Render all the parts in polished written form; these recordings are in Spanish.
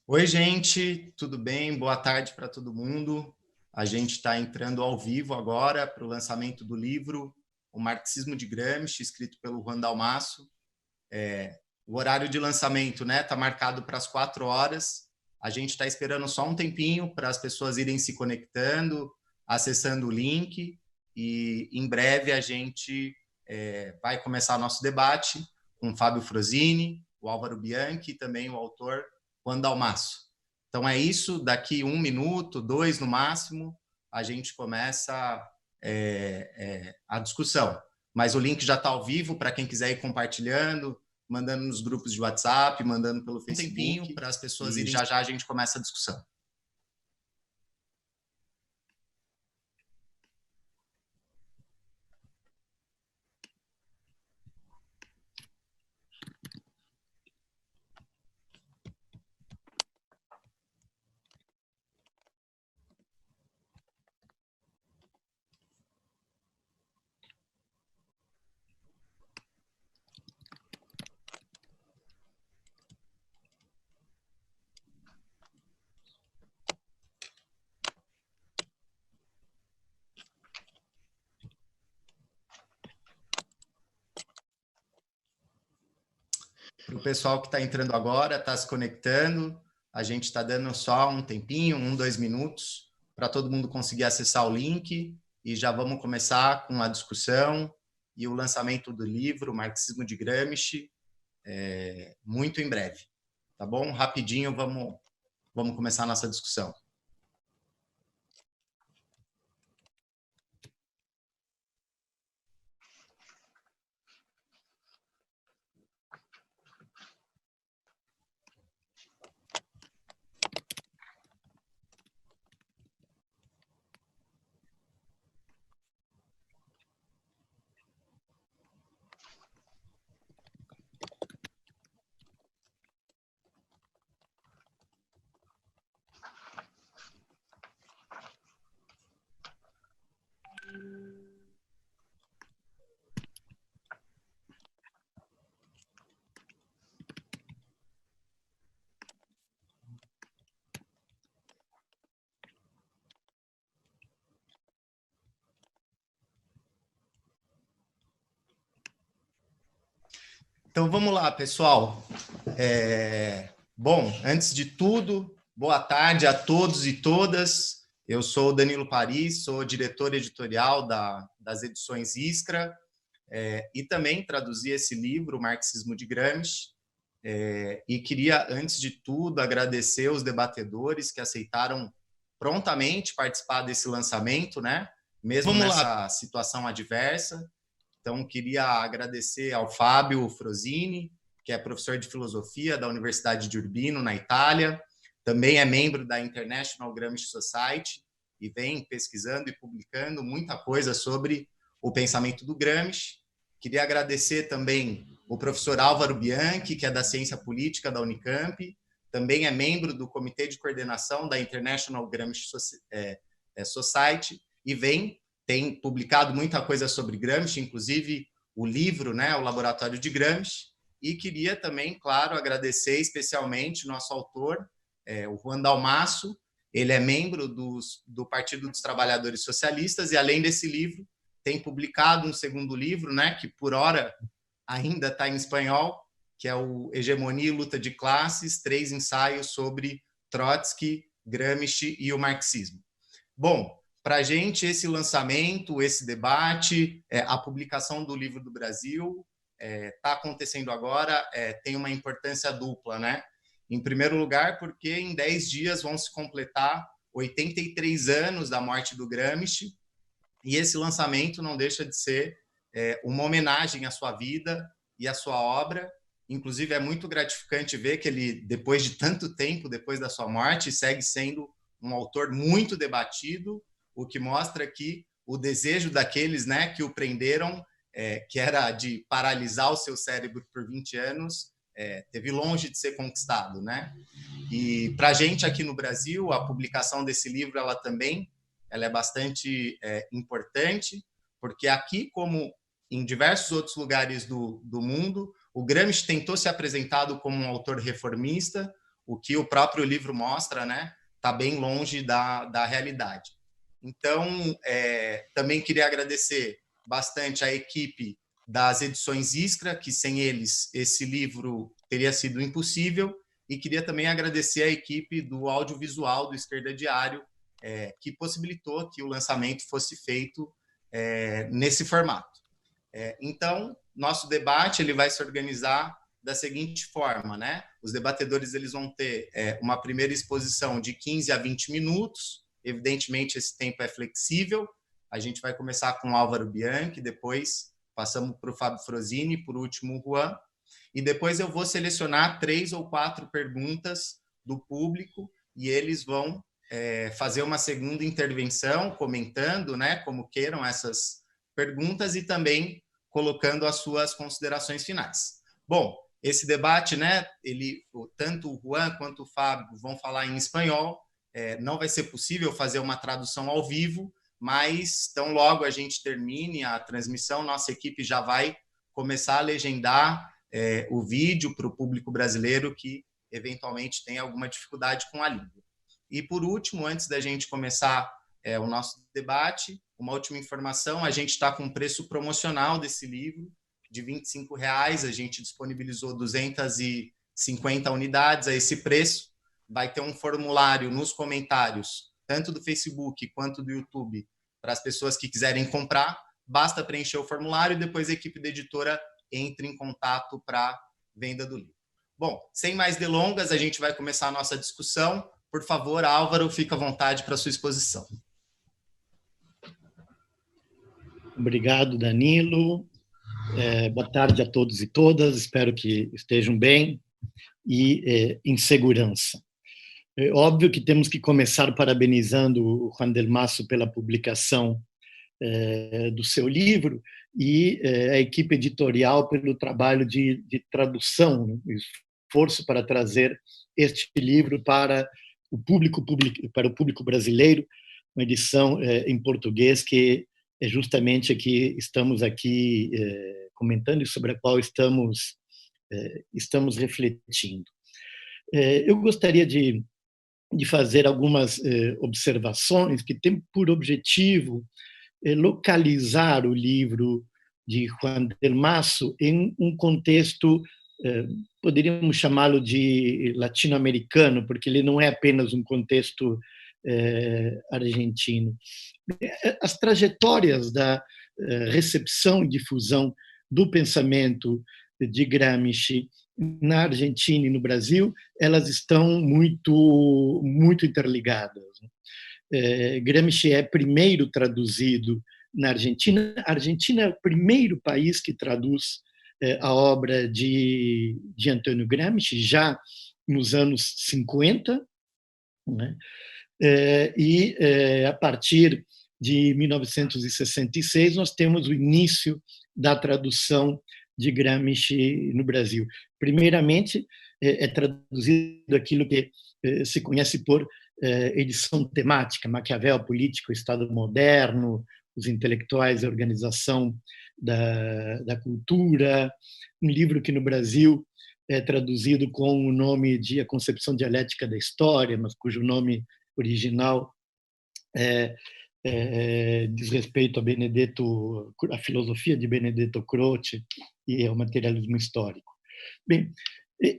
Oi, gente, tudo bem? Boa tarde para todo mundo. A gente está entrando ao vivo agora para o lançamento do livro O Marxismo de Gramsci, escrito pelo Juan Dalmasso. O horário de lançamento está marcado para as 4 horas. A gente está esperando só um tempinho para as pessoas irem se conectando, acessando o link, e em breve a gente vai começar nosso debate com o Fábio Frosini, o Álvaro Bianchi e também o autor Juan Dalmasso. Então é isso, daqui 1 minuto, 2 no máximo, a gente começa a discussão. Mas o link já está ao vivo para quem quiser ir compartilhando, mandando nos grupos de WhatsApp, mandando pelo Facebook. Um tempinho para as pessoas irem. Já já a gente começa a discussão. Para o pessoal que está entrando agora, está se conectando, a gente está dando só um tempinho, 1, 2 minutos, para todo mundo conseguir acessar o link, e já vamos começar com a discussão e o lançamento do livro Marxismo de Gramsci, muito em breve. Tá bom? Rapidinho, vamos começar a nossa discussão. Então, vamos lá, pessoal. Bom, antes de tudo, boa tarde a todos e todas. Eu sou o Danilo Paris, sou diretor editorial das edições Iskra, e também traduzi esse livro, Marxismo de Gramsci, e queria, antes de tudo, agradecer os debatedores que aceitaram prontamente participar desse lançamento, mesmo nessa situação adversa. Então, queria agradecer ao Fábio Frosini, que é professor de filosofia da Universidade de Urbino, na Itália, também é membro da International Gramsci Society e vem pesquisando e publicando muita coisa sobre o pensamento do Gramsci. Queria agradecer também o professor Álvaro Bianchi, que é da Ciência Política da Unicamp, também é membro do Comitê de Coordenação da International Gramsci Society e tem publicado muita coisa sobre Gramsci, inclusive o livro, o Laboratório de Gramsci, e queria também, claro, agradecer especialmente o nosso autor, o Juan Dalmasso. Ele é membro do Partido dos Trabalhadores Socialistas e, além desse livro, tem publicado um segundo livro, que por hora ainda está em espanhol, que é o Hegemonia e Luta de Classes, 3 ensaios sobre Trotsky, Gramsci e o marxismo. Bom, para a gente, esse lançamento, esse debate, a publicação do Livro do Brasil está acontecendo agora, tem uma importância dupla, Em primeiro lugar, porque em 10 dias vão se completar 83 anos da morte do Gramsci, e esse lançamento não deixa de ser uma homenagem à sua vida e à sua obra. Inclusive, é muito gratificante ver que ele, depois de tanto tempo, depois da sua morte, segue sendo um autor muito debatido, o que mostra que o desejo daqueles que o prenderam, que era de paralisar o seu cérebro por 20 anos, teve longe de ser conquistado. E para a gente aqui no Brasil, a publicação desse livro ela é bastante importante, porque aqui, como em diversos outros lugares do mundo, o Gramsci tentou se apresentar como um autor reformista, o que o próprio livro mostra, né, está bem longe da realidade. Então, também queria agradecer bastante a equipe das edições Iskra, que sem eles esse livro teria sido impossível, e queria também agradecer a equipe do audiovisual do Esquerda Diário, que possibilitou que o lançamento fosse feito nesse formato. Então, nosso debate ele vai se organizar da seguinte forma, né? Os debatedores eles vão ter uma primeira exposição de 15 a 20 minutos, evidentemente esse tempo é flexível, a gente vai começar com o Álvaro Bianchi, depois passamos para o Fábio Frosini, por último o Juan, e depois eu vou selecionar 3 ou 4 perguntas do público e eles vão fazer uma segunda intervenção, comentando, né, como queiram essas perguntas e também colocando as suas considerações finais. Bom, esse debate, né, tanto o Juan quanto o Fábio vão falar em espanhol, não vai ser possível fazer uma tradução ao vivo, mas tão logo a gente termine a transmissão, nossa equipe já vai começar a legendar o vídeo para o público brasileiro que eventualmente tem alguma dificuldade com a língua. E por último, antes da gente começar o nosso debate, uma última informação, a gente está com um preço promocional desse livro, de R$ 25,00, a gente disponibilizou 250 unidades a esse preço, vai ter um formulário nos comentários, tanto do Facebook quanto do YouTube, para as pessoas que quiserem comprar, basta preencher o formulário e depois a equipe da editora entra em contato para venda do livro. Bom, sem mais delongas, a gente vai começar a nossa discussão. Por favor, Álvaro, fica à vontade para a sua exposição. Obrigado, Danilo. Boa tarde a todos e todas. Espero que estejam bem e em segurança. É óbvio que temos que começar parabenizando o Juan del Mazo pela publicação do seu livro e a equipe editorial pelo trabalho de tradução, esforço para trazer este livro para o público brasileiro, uma edição em português que é justamente que estamos aqui comentando e sobre a qual estamos refletindo. Eu gostaria de fazer algumas observações que têm por objetivo localizar o livro de Juan del Mazo em um contexto, poderíamos chamá-lo de latino-americano, porque ele não é apenas um contexto argentino. As trajetórias da recepção e difusão do pensamento de Gramsci na Argentina e no Brasil, elas estão muito interligadas. Gramsci é primeiro traduzido na Argentina. A Argentina é o primeiro país que traduz a obra de Antônio Gramsci, já nos anos 50, né? E a partir de 1966 nós temos o início da tradução de Gramsci no Brasil. Primeiramente, é traduzido aquilo que se conhece por edição temática, Maquiavel político, Estado moderno, os intelectuais, a organização da cultura, um livro que no Brasil é traduzido com o nome de A Concepção Dialética da História, mas cujo nome original diz respeito a filosofia de Benedetto Croce e ao materialismo histórico. Bem,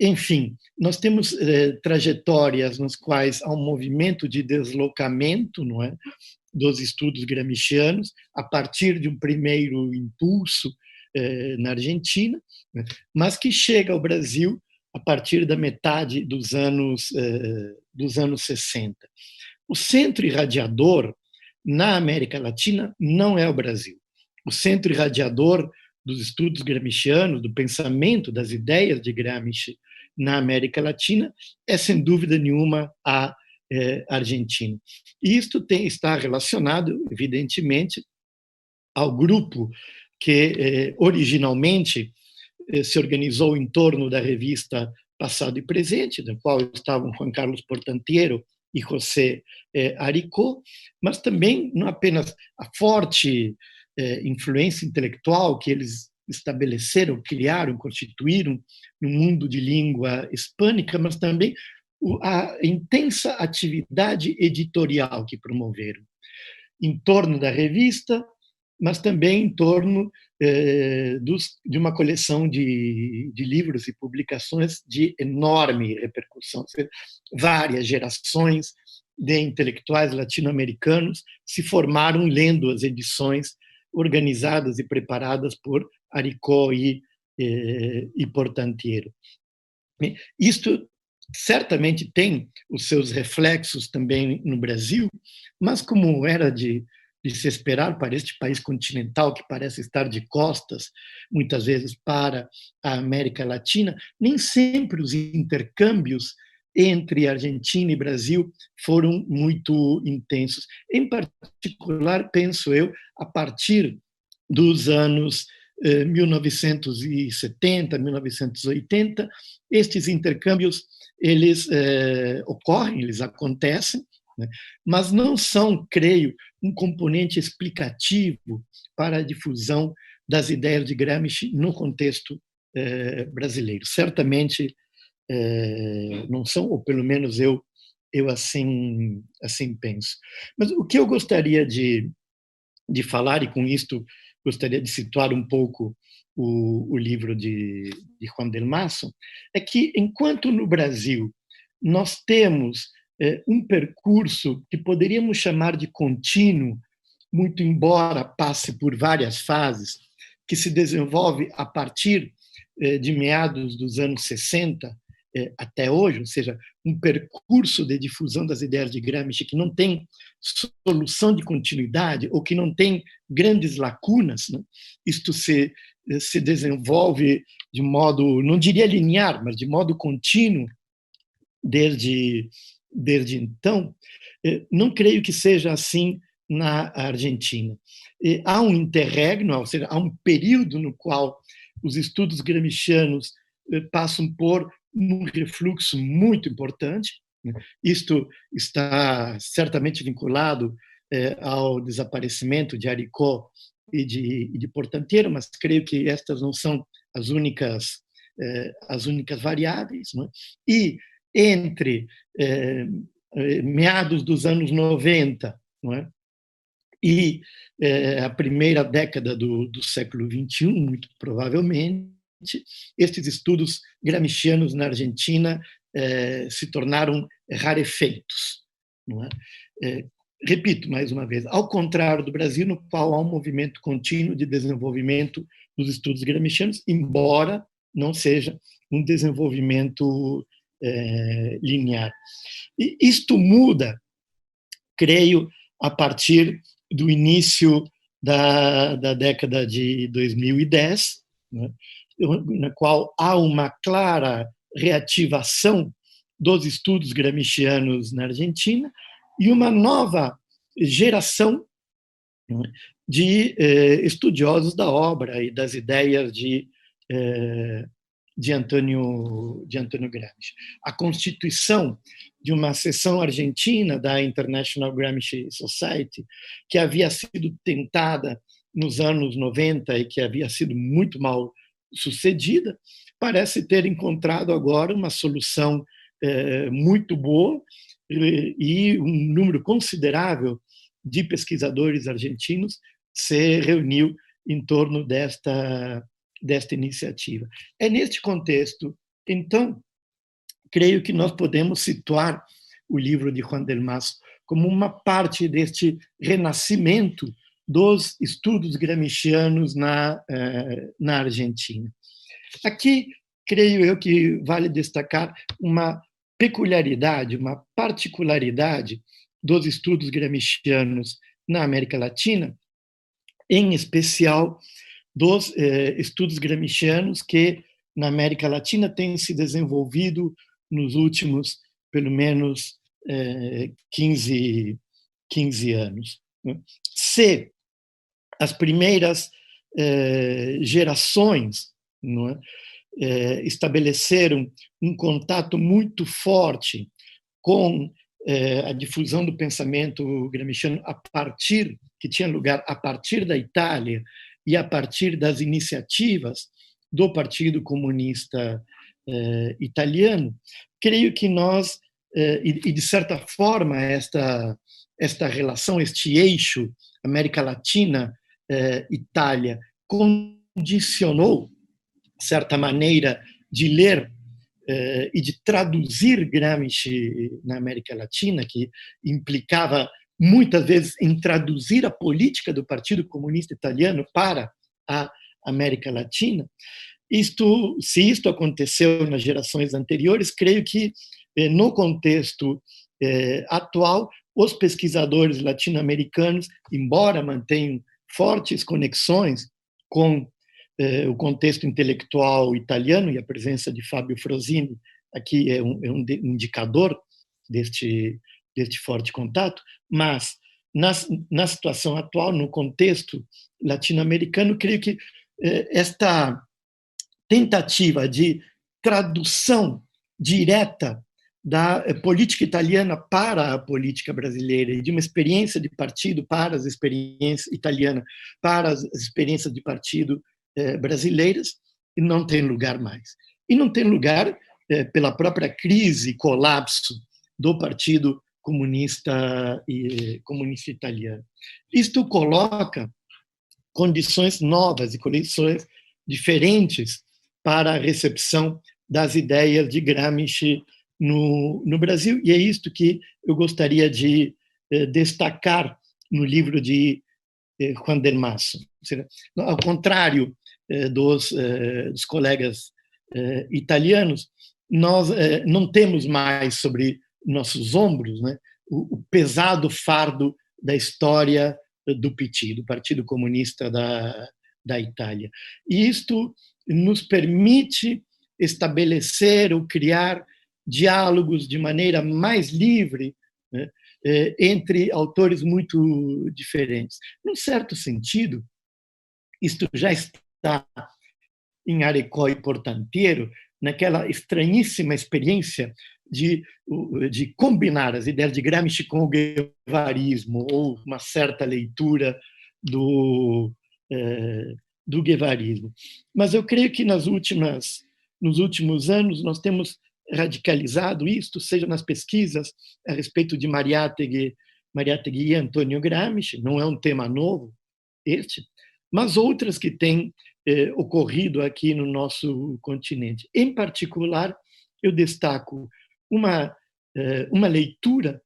enfim, nós temos trajetórias nas quais há um movimento de deslocamento, não é, dos estudos gramscianos a partir de um primeiro impulso na Argentina, né, mas que chega ao Brasil a partir da metade dos anos 60. O centro irradiador na América Latina não é o Brasil. O centro irradiador dos estudos gramscianos, do pensamento, das ideias de Gramsci na América Latina é, sem dúvida nenhuma, a Argentina. E isto está relacionado, evidentemente, ao grupo que originalmente se organizou em torno da revista Passado e Presente, no qual estavam Juan Carlos Portantiero e José Aricó, mas também não apenas a forte influência intelectual que eles estabeleceram, criaram, constituíram no mundo de língua hispânica, mas também a intensa atividade editorial que promoveram, em torno da revista, mas também em torno de uma coleção de livros e publicações de enorme repercussão. Várias gerações de intelectuais latino-americanos se formaram lendo as edições organizadas e preparadas por Aricó e Portantiero. Isto certamente tem os seus reflexos também no Brasil, mas como era de se esperar para este país continental que parece estar de costas, muitas vezes, para a América Latina, nem sempre os intercâmbios entre Argentina e Brasil foram muito intensos. Em particular, penso eu, a partir dos anos 1970, 1980, estes intercâmbios eles ocorrem, eles acontecem, né? Mas não são, creio, um componente explicativo para a difusão das ideias de Gramsci no contexto brasileiro. Certamente não são, ou pelo menos eu assim penso. Mas o que eu gostaria de falar, e com isto gostaria de situar um pouco o livro de Juan del Mazo, é que, enquanto no Brasil nós temos um percurso que poderíamos chamar de contínuo, muito embora passe por várias fases, que se desenvolve a partir de meados dos anos 60 até hoje, ou seja, um percurso de difusão das ideias de Gramsci que não tem solução de continuidade ou que não tem grandes lacunas, né? Isto se desenvolve de modo, não diria linear, mas de modo contínuo desde então. Não creio que seja assim na Argentina. Há um interregno, ou seja, há um período no qual os estudos gramscianos passam por um refluxo muito importante. Isto está certamente vinculado ao desaparecimento de Aricó e de Portantiero, mas creio que estas não são as únicas variáveis, não é? E entre meados dos anos 90, não é? E a primeira década do século XXI, muito provavelmente, estes estudos gramscianos na Argentina se tornaram rarefeitos. Não é? Repito mais uma vez, ao contrário do Brasil, no qual há um movimento contínuo de desenvolvimento dos estudos gramscianos, embora não seja um desenvolvimento linear. E isto muda, creio, a partir do início da década de 2010, né, na qual há uma clara reativação dos estudos gramscianos na Argentina e uma nova geração, né, de estudiosos da obra e das ideias de Antônio Gramsci. A constituição de uma seção argentina da International Gramsci Society, que havia sido tentada nos anos 90 e que havia sido muito mal sucedida, parece ter encontrado agora uma solução muito boa, e um número considerável de pesquisadores argentinos se reuniu em torno desta iniciativa. É neste contexto, então, creio que nós podemos situar o livro de Juan del Mazo como uma parte deste renascimento dos estudos gramscianos na Argentina. Aqui, creio eu que vale destacar uma peculiaridade, uma particularidade dos estudos gramscianos na América Latina, em especial dos estudos gramscianos que na América Latina têm se desenvolvido nos últimos, pelo menos, 15 anos. Se as primeiras gerações, não é, estabeleceram um contato muito forte com a difusão do pensamento gramsciano que tinha lugar a partir da Itália e a partir das iniciativas do Partido Comunista Italiano, creio que nós e de certa forma, esta relação, este eixo América Latina, Itália, condicionou certa maneira de ler e de traduzir Gramsci na América Latina, que implicava muitas vezes em traduzir a política do Partido Comunista Italiano para a América Latina. Se isto aconteceu nas gerações anteriores, creio que no contexto atual, os pesquisadores latino-americanos, embora mantenham fortes conexões com o contexto intelectual italiano, e a presença de Fábio Frosini aqui é um indicador deste forte contato, mas na situação atual, no contexto latino-americano, creio que esta tentativa de tradução direta da política italiana para a política brasileira e de uma experiência de partido para as experiências italianas, para as experiências de partido brasileiras, não tem lugar mais. E não tem lugar pela própria crise, colapso do Partido Comunista Italiano. Isto coloca condições novas e condições diferentes para a recepção das ideias de Gramsci no Brasil, e é isto que eu gostaria de destacar no livro de Juan del Masso. Ao contrário dos colegas italianos, nós não temos mais sobre nossos ombros, né, o pesado fardo da história do PT, do Partido Comunista da Itália. E isto nos permite estabelecer ou criar diálogos de maneira mais livre, né, entre autores muito diferentes. Num certo sentido, isto já está em Arecó e Portanteiro, naquela estranhíssima experiência de combinar as ideias de Gramsci com o guevarismo, ou uma certa leitura do guevarismo. Mas eu creio que nos últimos anos nós temos radicalizado isto, seja nas pesquisas a respeito de Mariátegui e Antônio Gramsci, não é um tema novo este, mas outras que têm ocorrido aqui no nosso continente. Em particular, eu destaco uma leitura,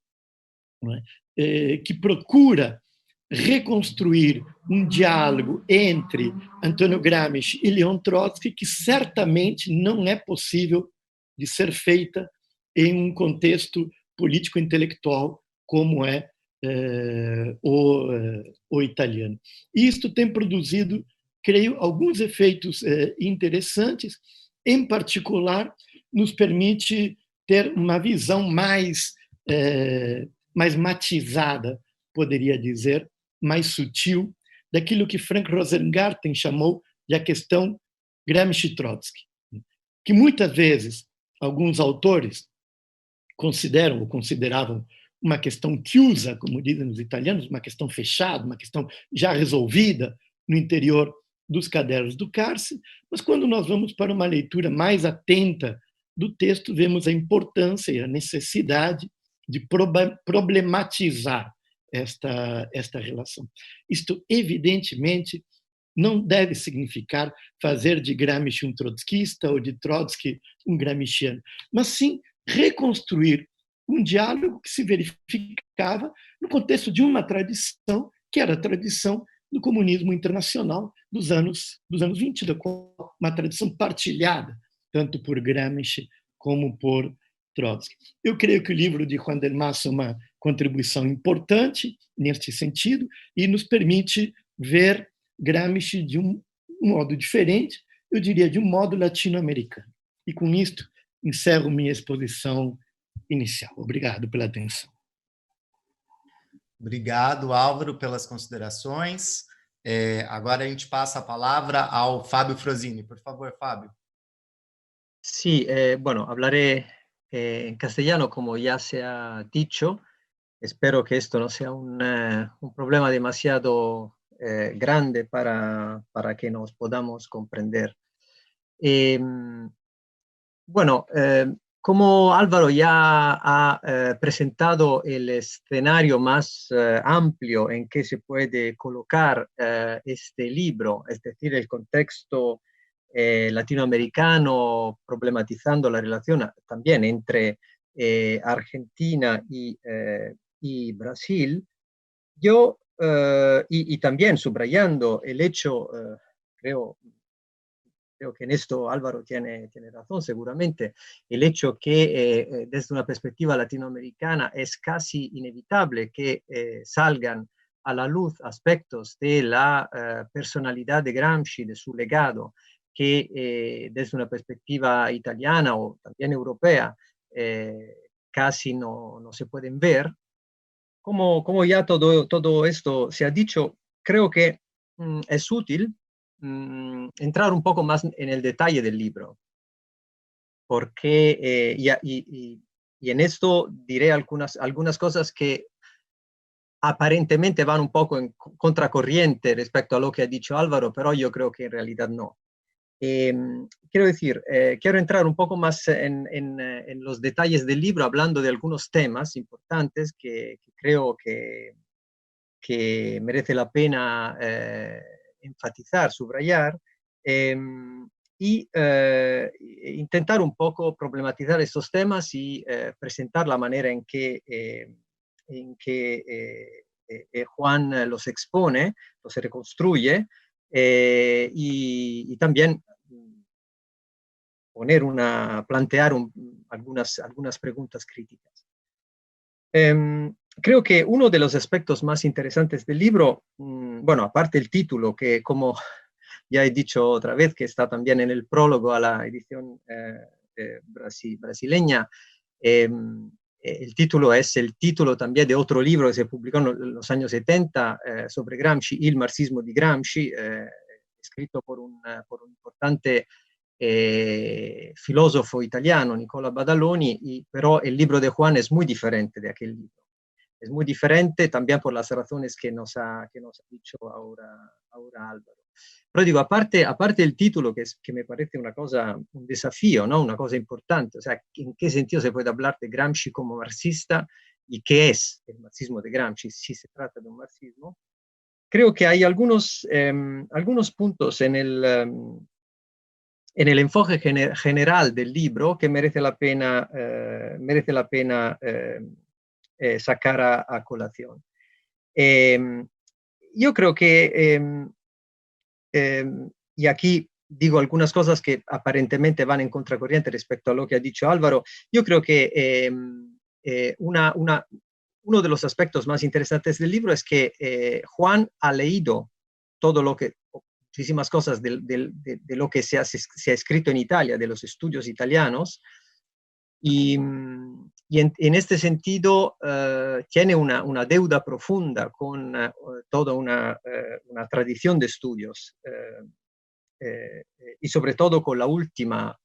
não é, que procura reconstruir um diálogo entre Antônio Gramsci e Leon Trotsky, que certamente não é possível de ser feita em um contexto político-intelectual como é o italiano. E isto tem produzido, creio, alguns efeitos interessantes, em particular, nos permite ter uma visão mais matizada, poderia dizer, mais sutil, daquilo que Frank Rosengarten chamou de a questão Gramsci-Trotsky, que muitas vezes alguns autores consideram ou consideravam uma questão chiusa, como dizem os italianos, uma questão fechada, uma questão já resolvida no interior dos cadernos do cárcere, mas quando nós vamos para uma leitura mais atenta do texto, vemos a importância e a necessidade de problematizar esta relação. Isto, evidentemente, não deve significar fazer de Gramsci um trotskista ou de Trotsky um gramsciano, mas sim reconstruir um diálogo que se verificava no contexto de uma tradição, que era a tradição do comunismo internacional dos anos 20, uma tradição partilhada tanto por Gramsci como por Trotsky. Eu creio que o livro de Juan del Masso é uma contribuição importante neste sentido e nos permite ver Gramsci de um modo diferente, eu diria de um modo latino-americano. E com isto encerro minha exposição inicial. Obrigado pela atenção. Obrigado, Álvaro, pelas considerações. Agora a gente passa a palavra ao Fábio Frosini. Por favor, Fábio. Sí, bueno, hablaré en castellano, como ya se ha dicho. Espero que esto no sea un problema demasiado grande para que nos podamos comprender. Bueno, como Álvaro ya ha presentado el escenario más amplio en que se puede colocar este libro, es decir, el contexto latinoamericano, problematizando la relación también entre Argentina y Brasil, yo, y también subrayando el hecho, creo que en esto Álvaro tiene razón seguramente, el hecho que desde una perspectiva latinoamericana es casi inevitable que salgan a la luz aspectos de la personalidad de Gramsci, de su legado, que desde una perspectiva italiana o también europea casi no se pueden ver. Como ya todo esto se ha dicho, creo que es útil entrar un poco más en el detalle del libro, porque, y en esto diré algunas cosas que aparentemente van un poco en contracorriente respecto a lo que ha dicho Álvaro, pero yo creo que en realidad no. Quiero decir, quiero entrar un poco más en los detalles del libro, hablando de algunos temas importantes que creo que merece la pena enfatizar, subrayar, y intentar un poco problematizar estos temas y presentar la manera en que Juan los expone, los reconstruye, y también plantear algunas preguntas críticas. Creo que uno de los aspectos más interesantes del libro, bueno, aparte el título, que como ya he dicho otra vez, que está también en el prólogo a la edición brasileña, el título es el título también de otro libro que se publicó en los años 70 sobre Gramsci, Il marxismo di Gramsci, escrito por un importante filósofo italiano, Nicola Badaloni, pero el libro de Juan es muy diferente de aquel libro. Es muy diferente también por las razones que nos ha dicho ahora Álvaro. Pero digo, aparte del título, que me parece un desafío, ¿no? Una cosa importante, o sea, ¿en qué sentido se puede hablar de Gramsci como marxista y qué es el marxismo de Gramsci, si se trata de un marxismo? Creo que hay algunos puntos en el enfoque general del libro que merece la pena sacar a colación. Yo creo que, y aquí digo algunas cosas que aparentemente van en contracorriente respecto a lo que ha dicho Álvaro, yo creo que uno de los aspectos más interesantes del libro es que Juan ha leído muchísimas cosas de lo que se ha escrito en Italia, de los estudios italianos, y en este sentido tiene una deuda profunda con toda una tradición de estudios, y sobre todo con la última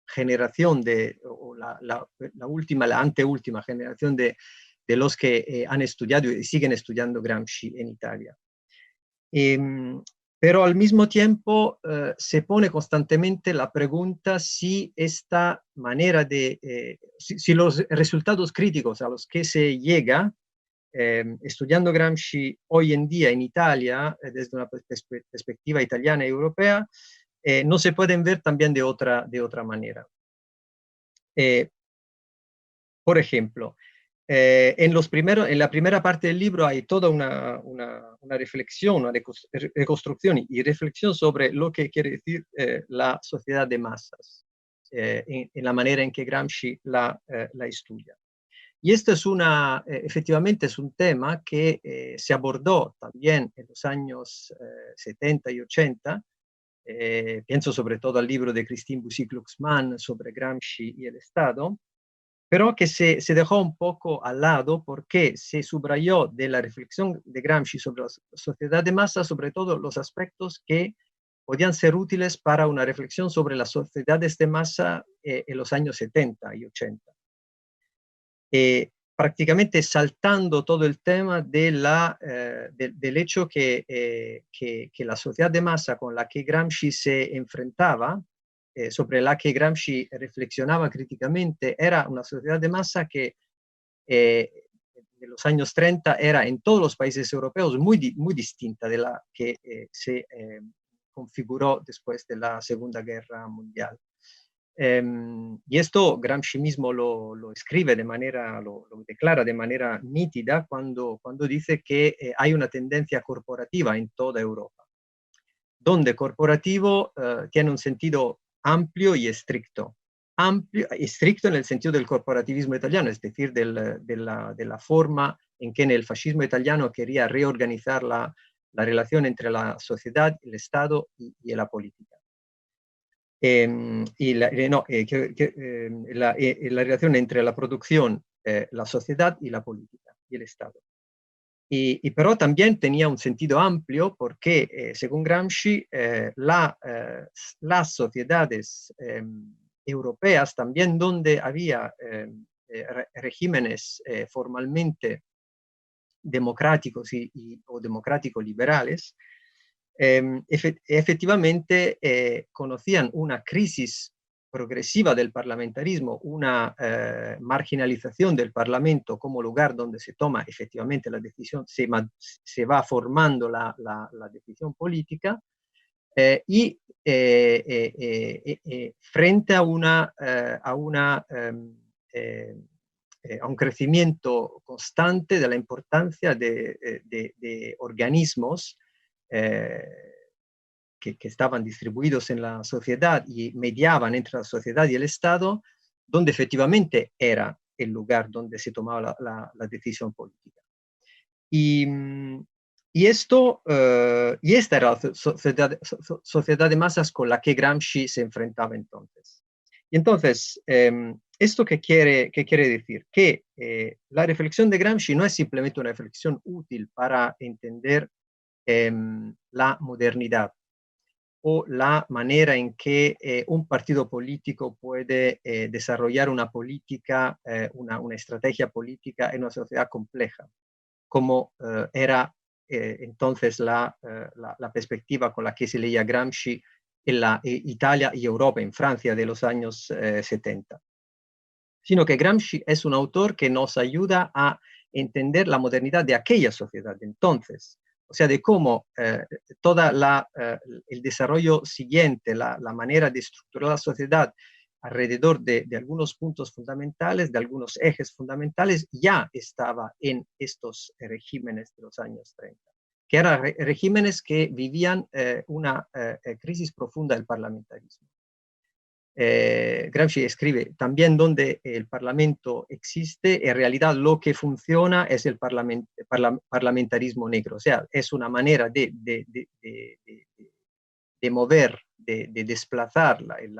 generación, la anteúltima generación de los que han estudiado y siguen estudiando Gramsci en Italia. Pero al mismo tiempo se pone constantemente la pregunta si esta manera si los resultados críticos a los que se llega estudiando Gramsci hoy en día en Italia, desde una perspectiva italiana y europea, no se pueden ver también de otra manera. Por ejemplo, en la primera parte del libro hay toda una reflexión, una reconstrucción y reflexión sobre lo que quiere decir la sociedad de masas, en la manera en que Gramsci la estudia. Y esto efectivamente es un tema que se abordó también en los años 70 y 80. Pienso sobre todo al libro de Christine Bucy-Glucksmann sobre Gramsci y el Estado, pero que se dejó un poco al lado porque se subrayó de la reflexión de Gramsci sobre la sociedad de masa, sobre todo los aspectos que podían ser útiles para una reflexión sobre las sociedades de masa en los años 70 y 80. Prácticamente saltando todo el tema del hecho que la sociedad de masa con la que Gramsci se enfrentaba sobre la que Gramsci reflexionaba críticamente era una sociedad de masa que de los años 30 era en todos los países europeos muy distinta de la que se configuró después de la Segunda Guerra Mundial. Y esto Gramsci mismo lo escribe de manera, lo declara de manera nítida cuando dice que hay una tendencia corporativa en toda Europa, donde corporativo tiene un sentido amplio y estricto. Estricto en el sentido del corporativismo italiano, es decir, de la forma en que en el fascismo italiano quería reorganizar la relación entre la sociedad, el Estado y la política. La relación entre la producción, la sociedad y la política y el Estado. Pero también tenía un sentido amplio porque, según Gramsci, las sociedades europeas, también donde había regímenes formalmente democráticos o democrático-liberales, efectivamente conocían una crisis progresiva del parlamentarismo, una marginalización del Parlamento como lugar donde se toma efectivamente la decisión, se va formando la decisión política, y frente a un crecimiento constante de la importancia de organismos que estaban distribuidos en la sociedad y mediaban entre la sociedad y el Estado, donde efectivamente era el lugar donde se tomaba la decisión política. Y esta era la sociedad de masas con la que Gramsci se enfrentaba entonces. Y entonces, ¿esto qué quiere decir? Que la reflexión de Gramsci no es simplemente una reflexión útil para entender la modernidad o la manera en que un partido político puede desarrollar una política, una estrategia política en una sociedad compleja, como era entonces la perspectiva con la que se leía Gramsci en la Italia y Europa, en Francia de los años 70. Sino que Gramsci es un autor que nos ayuda a entender la modernidad de aquella sociedad de entonces. O sea, de cómo todo el desarrollo siguiente, la manera de estructurar la sociedad alrededor de algunos puntos fundamentales, de algunos ejes fundamentales, ya estaba en estos regímenes de los años 30, que eran regímenes que vivían una crisis profunda del parlamentarismo. Gramsci escribe también donde el Parlamento existe, en realidad lo que funciona es el parlamentarismo negro, o sea, es una manera de mover, de desplazar el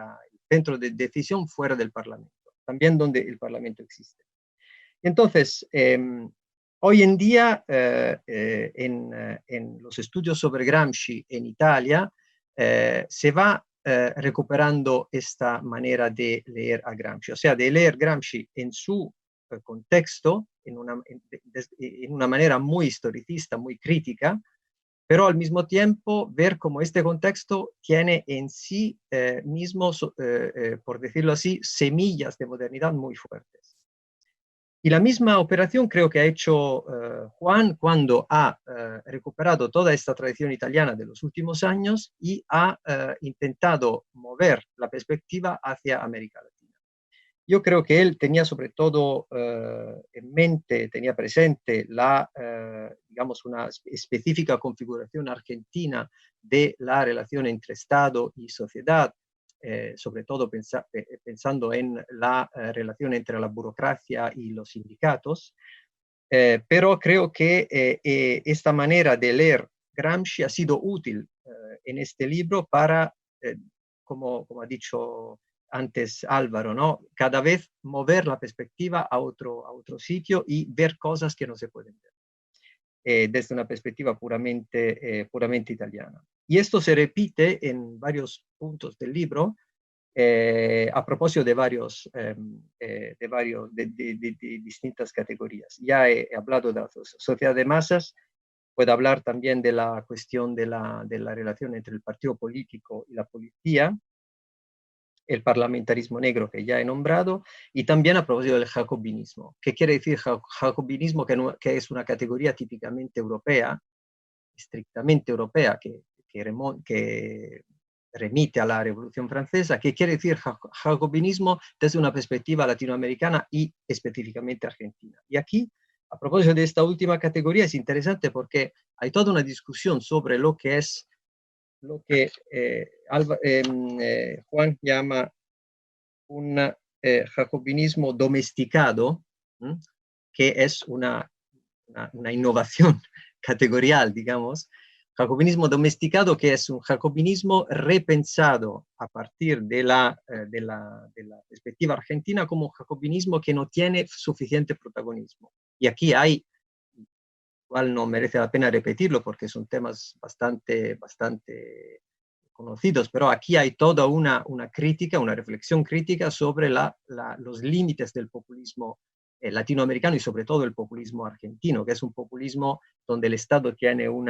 centro de decisión fuera del Parlamento, también donde el Parlamento existe. Entonces, hoy en día, en los estudios sobre Gramsci en Italia, se va recuperando esta manera de leer a Gramsci, o sea, de leer Gramsci en su contexto, en una manera muy historicista, muy crítica, pero al mismo tiempo ver cómo este contexto tiene en sí mismo, por decirlo así, semillas de modernidad muy fuertes. Y la misma operación creo que ha hecho Juan cuando ha recuperado toda esta tradición italiana de los últimos años y ha intentado mover la perspectiva hacia América Latina. Yo creo que él tenía sobre todo en mente, tenía presente digamos, una específica configuración argentina de la relación entre Estado y sociedad, sobre todo pensando en la relación entre la burocracia y los sindicatos, pero creo que esta manera de leer Gramsci ha sido útil en este libro para, como ha dicho antes Álvaro, ¿no? Cada vez mover la perspectiva a otro sitio y ver cosas que no se pueden ver desde una perspectiva puramente italiana. Y esto se repite en varios puntos del libro, a propósito de distintas categorías. Ya he hablado de la sociedad de masas, puedo hablar también de la cuestión de la relación entre el partido político y la policía, el parlamentarismo negro que ya he nombrado, y también a propósito del jacobinismo. ¿Qué quiere decir jacobinismo? Que es una categoría típicamente europea, estrictamente europea, que remite a la Revolución Francesa. ¿Qué quiere decir jacobinismo desde una perspectiva latinoamericana y específicamente argentina? Y aquí, a propósito de esta última categoría, es interesante porque hay toda una discusión sobre lo que es lo que Juan llama un jacobinismo domesticado, que es una innovación categorial, digamos. Jacobinismo domesticado, que es un jacobinismo repensado a partir de la perspectiva argentina como un jacobinismo que no tiene suficiente protagonismo. Y aquí hay, igual no merece la pena repetirlo porque son temas bastante conocidos, pero aquí hay toda una crítica, una reflexión crítica sobre los límites del populismo latinoamericano y sobre todo el populismo argentino, que es un populismo donde el Estado tiene un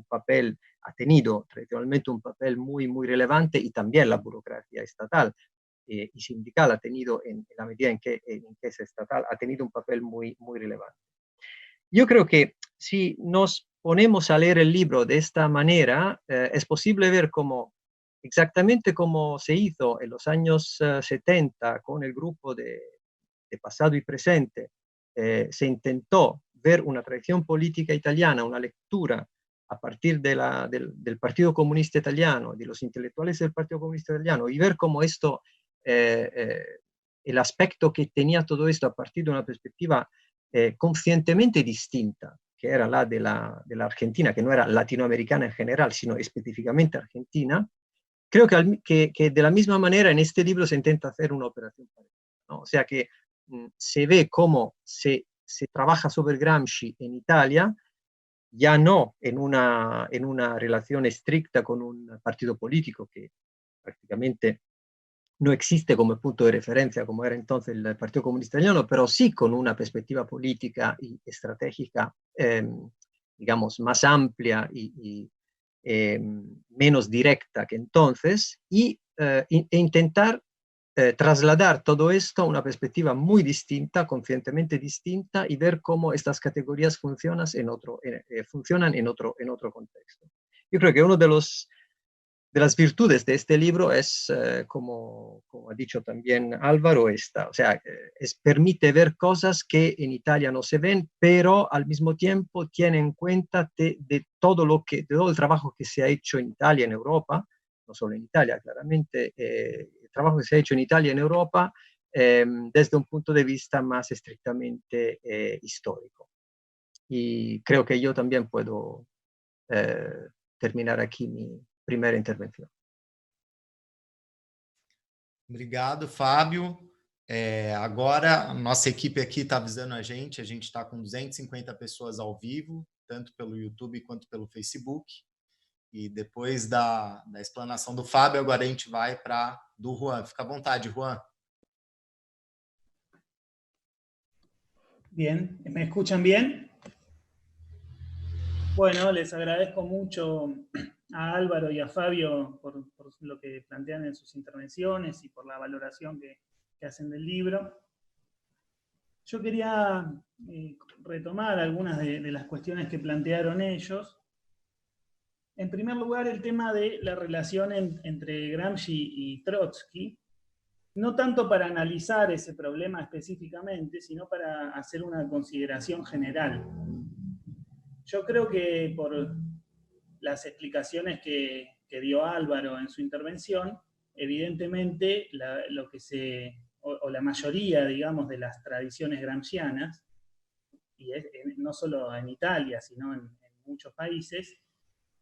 papel, ha tenido tradicionalmente un papel muy relevante, y también la burocracia estatal y sindical ha tenido, en la medida en que es estatal, ha tenido un papel muy relevante. Yo creo que si nos ponemos a leer el libro de esta manera, es posible ver cómo, exactamente como se hizo en los años 70 con el grupo de Pasado y Presente, se intentó ver una tradición política italiana, una lectura a partir del Partido Comunista Italiano, de los intelectuales del Partido Comunista Italiano, y ver cómo esto, el aspecto que tenía todo esto a partir de una perspectiva conscientemente distinta, que era la de la Argentina, que no era latinoamericana en general, sino específicamente argentina. Creo que de la misma manera en este libro se intenta hacer una operación parecida, ¿no? O sea que se ve cómo se trabaja sobre Gramsci en Italia, ya no en una relación estricta con un partido político que prácticamente no existe como punto de referencia como era entonces el Partido Comunista Italiano, pero sí con una perspectiva política y estratégica, digamos, más amplia y menos directa que entonces, e intentar trasladar todo esto a una perspectiva muy distinta, conscientemente distinta, y ver cómo estas categorías funcionan en otro contexto. Yo creo que uno de las virtudes de este libro es, como ha dicho también Álvaro, o sea, permite ver cosas que en Italia no se ven, pero al mismo tiempo tiene en cuenta de todo el trabajo que se ha hecho en Italia, en Europa, no solo en Italia, claramente, el trabajo que se ha hecho en Italia, en Europa, desde un punto de vista más estrictamente histórico. Y creo que yo también puedo terminar aqui minha primeira intervenção. Obrigado, Fábio. Agora, a nossa equipe aqui está avisando a gente está com 250 pessoas ao vivo, tanto pelo YouTube quanto pelo Facebook. E depois da explanação do Fábio, agora a gente vai para do Juan. Fica à vontade, Juan. Bien, ¿me escuchan bien? Bueno, les agradezco mucho a Álvaro y a Fabio por lo que plantean en sus intervenciones y por la valoración que hacen del libro. Yo quería retomar algunas de las cuestiones que plantearon ellos. En primer lugar, el tema de la relación entre Gramsci y Trotsky, no tanto para analizar ese problema específicamente, sino para hacer una consideración general. Yo creo que por las explicaciones que dio Álvaro en su intervención, evidentemente lo que o la mayoría, digamos, de las tradiciones gramscianas, y no solo en Italia, sino en muchos países,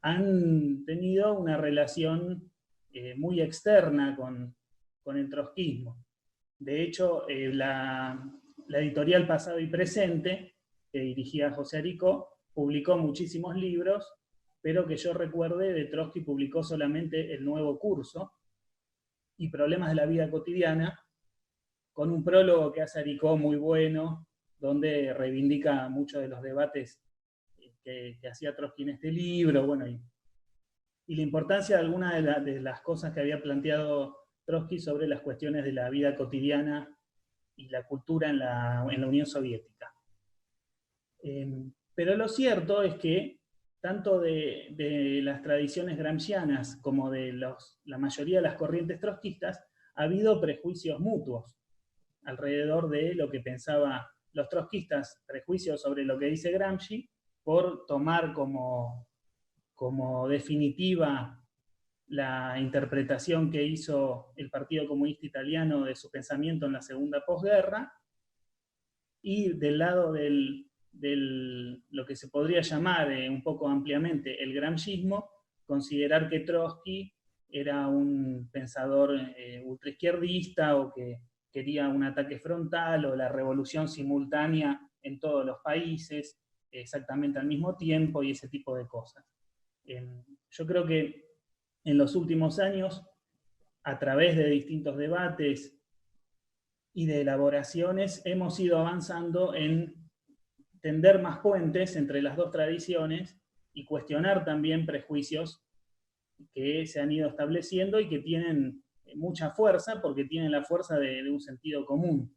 han tenido una relación muy externa con el trotskismo. De hecho, la editorial Pasado y Presente, que dirigía José Aricó, publicó muchísimos libros, pero que yo recuerde, de Trotsky publicó solamente El Nuevo Curso y Problemas de la Vida Cotidiana, con un prólogo que hace Aricó muy bueno, donde reivindica muchos de los debates que hacía Trotsky en este libro, bueno, y la importancia de algunas de las cosas que había planteado Trotsky sobre las cuestiones de la vida cotidiana y la cultura en la Unión Soviética. Pero lo cierto es que tanto de las tradiciones gramscianas como de la mayoría de las corrientes trotskistas ha habido prejuicios mutuos alrededor de lo que pensaban los trotskistas, prejuicios sobre lo que dice Gramsci, por tomar como definitiva la interpretación que hizo el Partido Comunista Italiano de su pensamiento en la segunda posguerra, y del lado lo que se podría llamar un poco ampliamente el gramscismo, considerar que Trotsky era un pensador ultraizquierdista o que quería un ataque frontal o la revolución simultánea en todos los países exactamente al mismo tiempo y ese tipo de cosas. Yo creo que en los últimos años, a través de distintos debates y de elaboraciones, hemos ido avanzando en tender más puentes entre las dos tradiciones y cuestionar también prejuicios que se han ido estableciendo y que tienen mucha fuerza porque tienen la fuerza de un sentido común.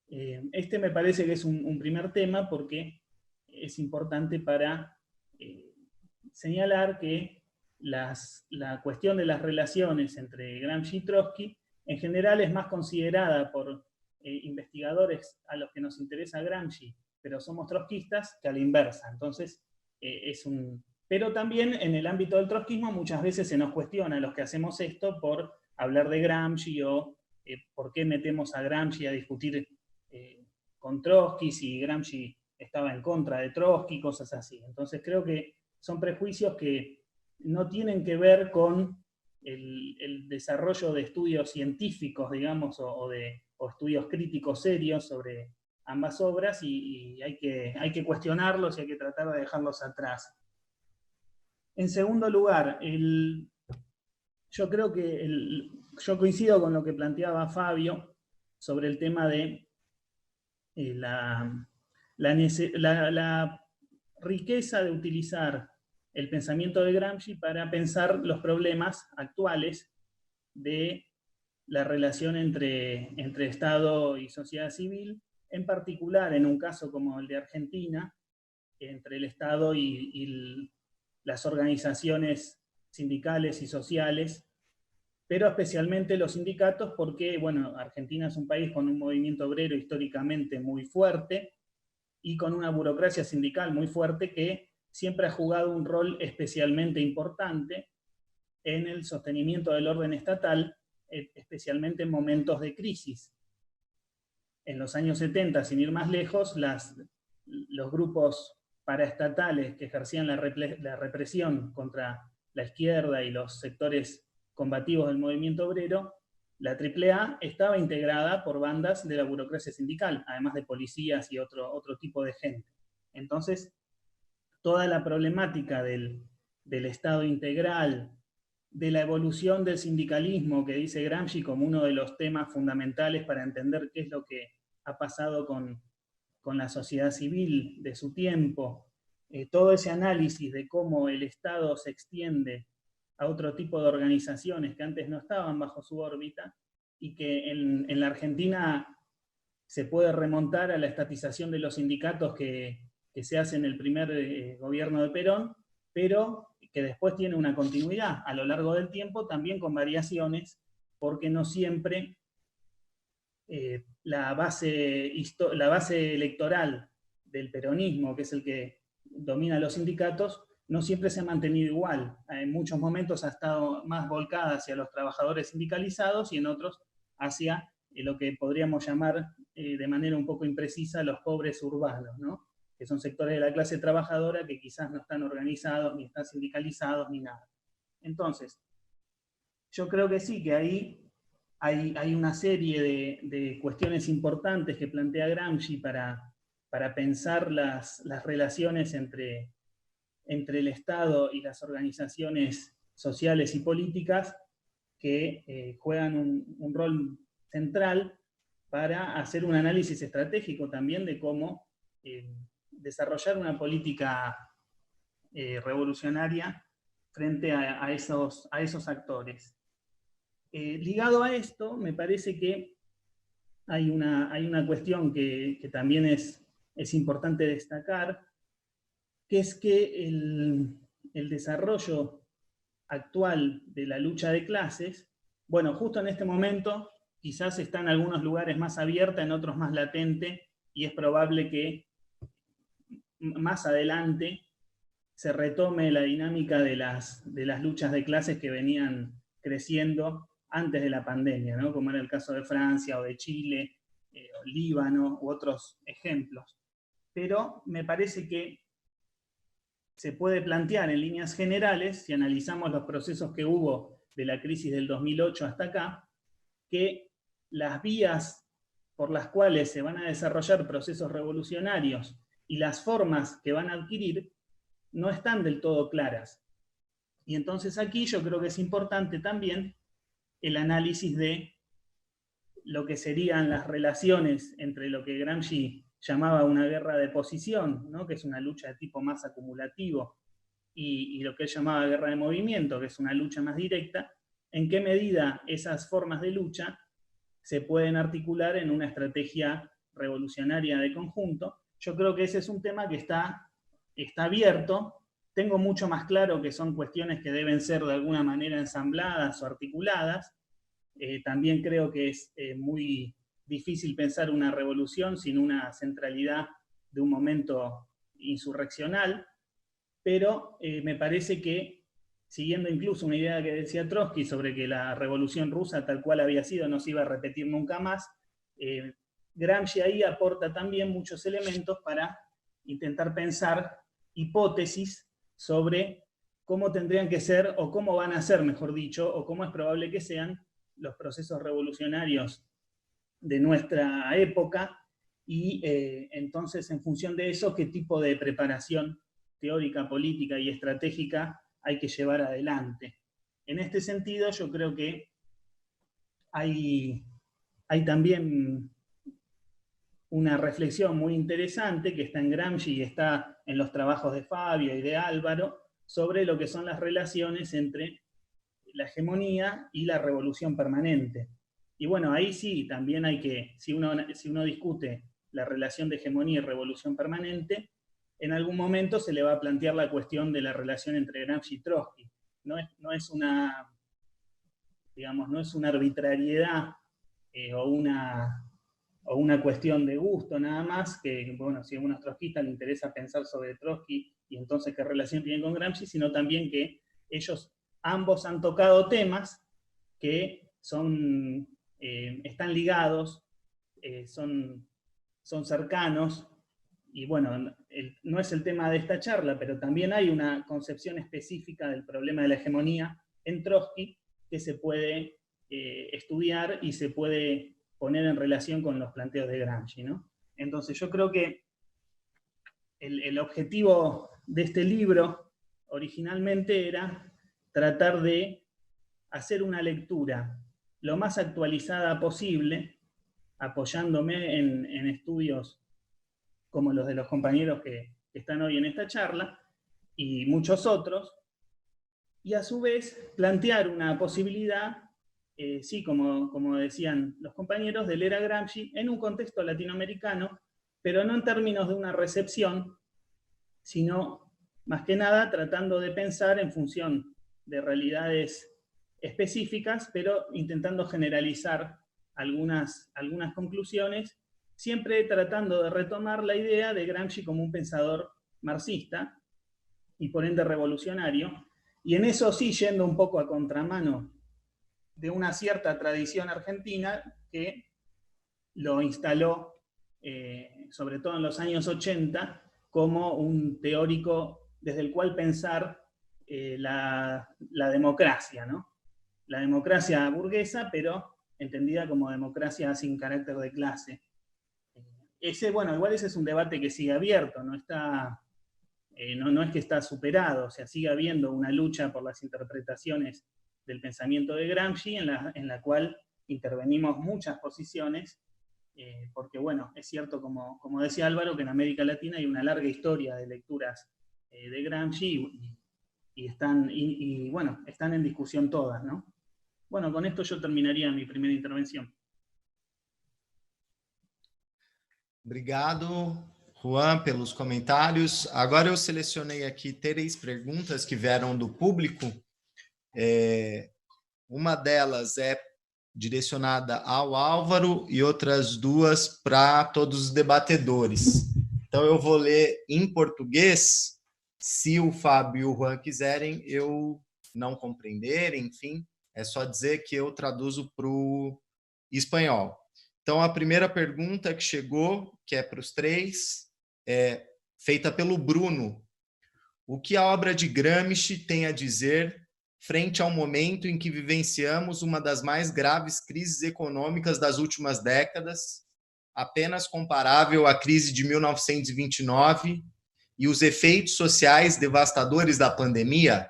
Este me parece que es un primer tema porque es importante para señalar que la cuestión de las relaciones entre Gramsci y Trotsky en general es más considerada por investigadores a los que nos interesa Gramsci, pero somos trotskistas, que a la inversa. Entonces, pero también en el ámbito del trotskismo muchas veces se nos cuestiona a los que hacemos esto por hablar de Gramsci o por qué metemos a Gramsci a discutir con Trotsky si Gramsci estaba en contra de Trotsky, cosas así. Entonces creo que son prejuicios que no tienen que ver con el desarrollo de estudios científicos, digamos, o estudios críticos serios sobre ambas obras, y hay que cuestionarlos y hay que tratar de dejarlos atrás. En segundo lugar, yo creo que yo coincido con lo que planteaba Fabio sobre el tema de la riqueza de utilizar el pensamiento de Gramsci para pensar los problemas actuales de la relación entre Estado y sociedad civil, en particular en un caso como el de Argentina, entre el Estado y las organizaciones sindicales y sociales, pero especialmente los sindicatos porque, bueno, Argentina es un país con un movimiento obrero históricamente muy fuerte y con una burocracia sindical muy fuerte que siempre ha jugado un rol especialmente importante en el sostenimiento del orden estatal, especialmente en momentos de crisis. En los años 70, sin ir más lejos, los grupos paraestatales que ejercían la represión contra la izquierda y los sectores combativos del movimiento obrero, la AAA estaba integrada por bandas de la burocracia sindical, además de policías y otro tipo de gente. Entonces, toda la problemática del Estado integral, de la evolución del sindicalismo, que dice Gramsci como uno de los temas fundamentales para entender qué es lo que ha pasado con la sociedad civil de su tiempo, todo ese análisis de cómo el Estado se extiende a otro tipo de organizaciones que antes no estaban bajo su órbita, y que en la Argentina se puede remontar a la estatización de los sindicatos que se hace en el primer gobierno de Perón, pero que después tiene una continuidad a lo largo del tiempo, también con variaciones, porque no siempre la base electoral del peronismo, que es el que domina los sindicatos, no siempre se ha mantenido igual. En muchos momentos ha estado más volcada hacia los trabajadores sindicalizados y en otros hacia lo que podríamos llamar de manera un poco imprecisa los pobres urbanos, ¿no? Que son sectores de la clase trabajadora que quizás no están organizados, ni están sindicalizados, ni nada. Entonces, yo creo que sí, que ahí hay una serie de cuestiones importantes que plantea Gramsci para pensar las relaciones entre el Estado y las organizaciones sociales y políticas que juegan un rol central para hacer un análisis estratégico también de cómo desarrollar una política revolucionaria frente a esos actores. ligado a esto, me parece que hay una cuestión que también es importante destacar, que es que el desarrollo actual de la lucha de clases, bueno, justo en este momento quizás está en algunos lugares más abierta, en otros más latente, y es probable que más adelante se retome la dinámica de las luchas de clases que venían creciendo antes de la pandemia, ¿no? Como era el caso de Francia o de Chile, o Líbano u otros ejemplos. Pero me parece que se puede plantear en líneas generales, si analizamos los procesos que hubo de la crisis del 2008 hasta acá, que las vías por las cuales se van a desarrollar procesos revolucionarios y las formas que van a adquirir no están del todo claras. Y entonces aquí yo creo que es importante también el análisis de lo que serían las relaciones entre lo que Gramsci llamaba una guerra de posición, ¿no? Que es una lucha de tipo más acumulativo, y lo que él llamaba guerra de movimiento, que es una lucha más directa, en qué medida esas formas de lucha se pueden articular en una estrategia revolucionaria de conjunto. Yo creo que ese es un tema que está abierto. Tengo mucho más claro que son cuestiones que deben ser de alguna manera ensambladas o articuladas. También creo que es muy difícil pensar una revolución sin una centralidad de un momento insurreccional, pero me parece que, siguiendo incluso una idea que decía Trotsky sobre que la revolución rusa tal cual había sido no se iba a repetir nunca más, Gramsci ahí aporta también muchos elementos para intentar pensar hipótesis sobre cómo tendrían que ser, o cómo van a ser, mejor dicho, o cómo es probable que sean los procesos revolucionarios de nuestra época, y entonces en función de eso, qué tipo de preparación teórica, política y estratégica hay que llevar adelante. En este sentido, yo creo que hay también una reflexión muy interesante que está en Gramsci y está en los trabajos de Fabio y de Álvaro sobre lo que son las relaciones entre la hegemonía y la revolución permanente. Y bueno, ahí sí, también hay que, si uno discute la relación de hegemonía y revolución permanente, en algún momento se le va a plantear la cuestión de la relación entre Gramsci y Trotsky. No es una, digamos, no es una arbitrariedad o una cuestión de gusto nada más, que bueno, si a unos trotskistas les interesa pensar sobre Trotsky y entonces qué relación tienen con Gramsci, sino también que ellos ambos han tocado temas que son, están ligados, son cercanos, y bueno, no es el tema de esta charla, pero también hay una concepción específica del problema de la hegemonía en Trotsky que se puede estudiar y se puede poner en relación con los planteos de Gramsci, ¿no? Entonces yo creo que el objetivo de este libro originalmente era tratar de hacer una lectura lo más actualizada posible, apoyándome en estudios como los de los compañeros que están hoy en esta charla, y muchos otros, y a su vez plantear una posibilidad, sí, como decían los compañeros, de leer a Gramsci en un contexto latinoamericano, pero no en términos de una recepción, sino más que nada tratando de pensar en función de realidades específicas, pero intentando generalizar algunas conclusiones, siempre tratando de retomar la idea de Gramsci como un pensador marxista y por ende revolucionario, y en eso sí yendo un poco a contramano de una cierta tradición argentina que lo instaló, sobre todo en los años 80, como un teórico desde el cual pensar la democracia, ¿no? La democracia burguesa, pero entendida como democracia sin carácter de clase. Bueno, igual ese es un debate que sigue abierto, no está, no es que está superado, o sea, sigue habiendo una lucha por las interpretaciones del pensamiento de Gramsci, en la cual intervenimos muchas posiciones, porque bueno, es cierto, como decía Álvaro, que en América Latina hay una larga historia de lecturas de Gramsci, y bueno, están en discusión todas, ¿no? Bueno, con esto yo terminaría mi primera intervención. Obrigado, Juan, pelos comentários. Agora eu selecionei aqui 3 perguntas que vieram do público. Uma delas é direcionada ao Álvaro e outras 2 para todos os debatedores. Então, eu vou ler em português. Se o Fábio e o Juan quiserem, eu não compreender, enfim, é só dizer que eu traduzo para o espanhol. Então, a primeira pergunta que chegou, que é para os 3, é feita pelo Bruno. O que a obra de Gramsci tem a dizer frente ao momento em que vivenciamos uma das mais graves crises econômicas das últimas décadas, apenas comparável à crise de 1929 e os efeitos sociais devastadores da pandemia?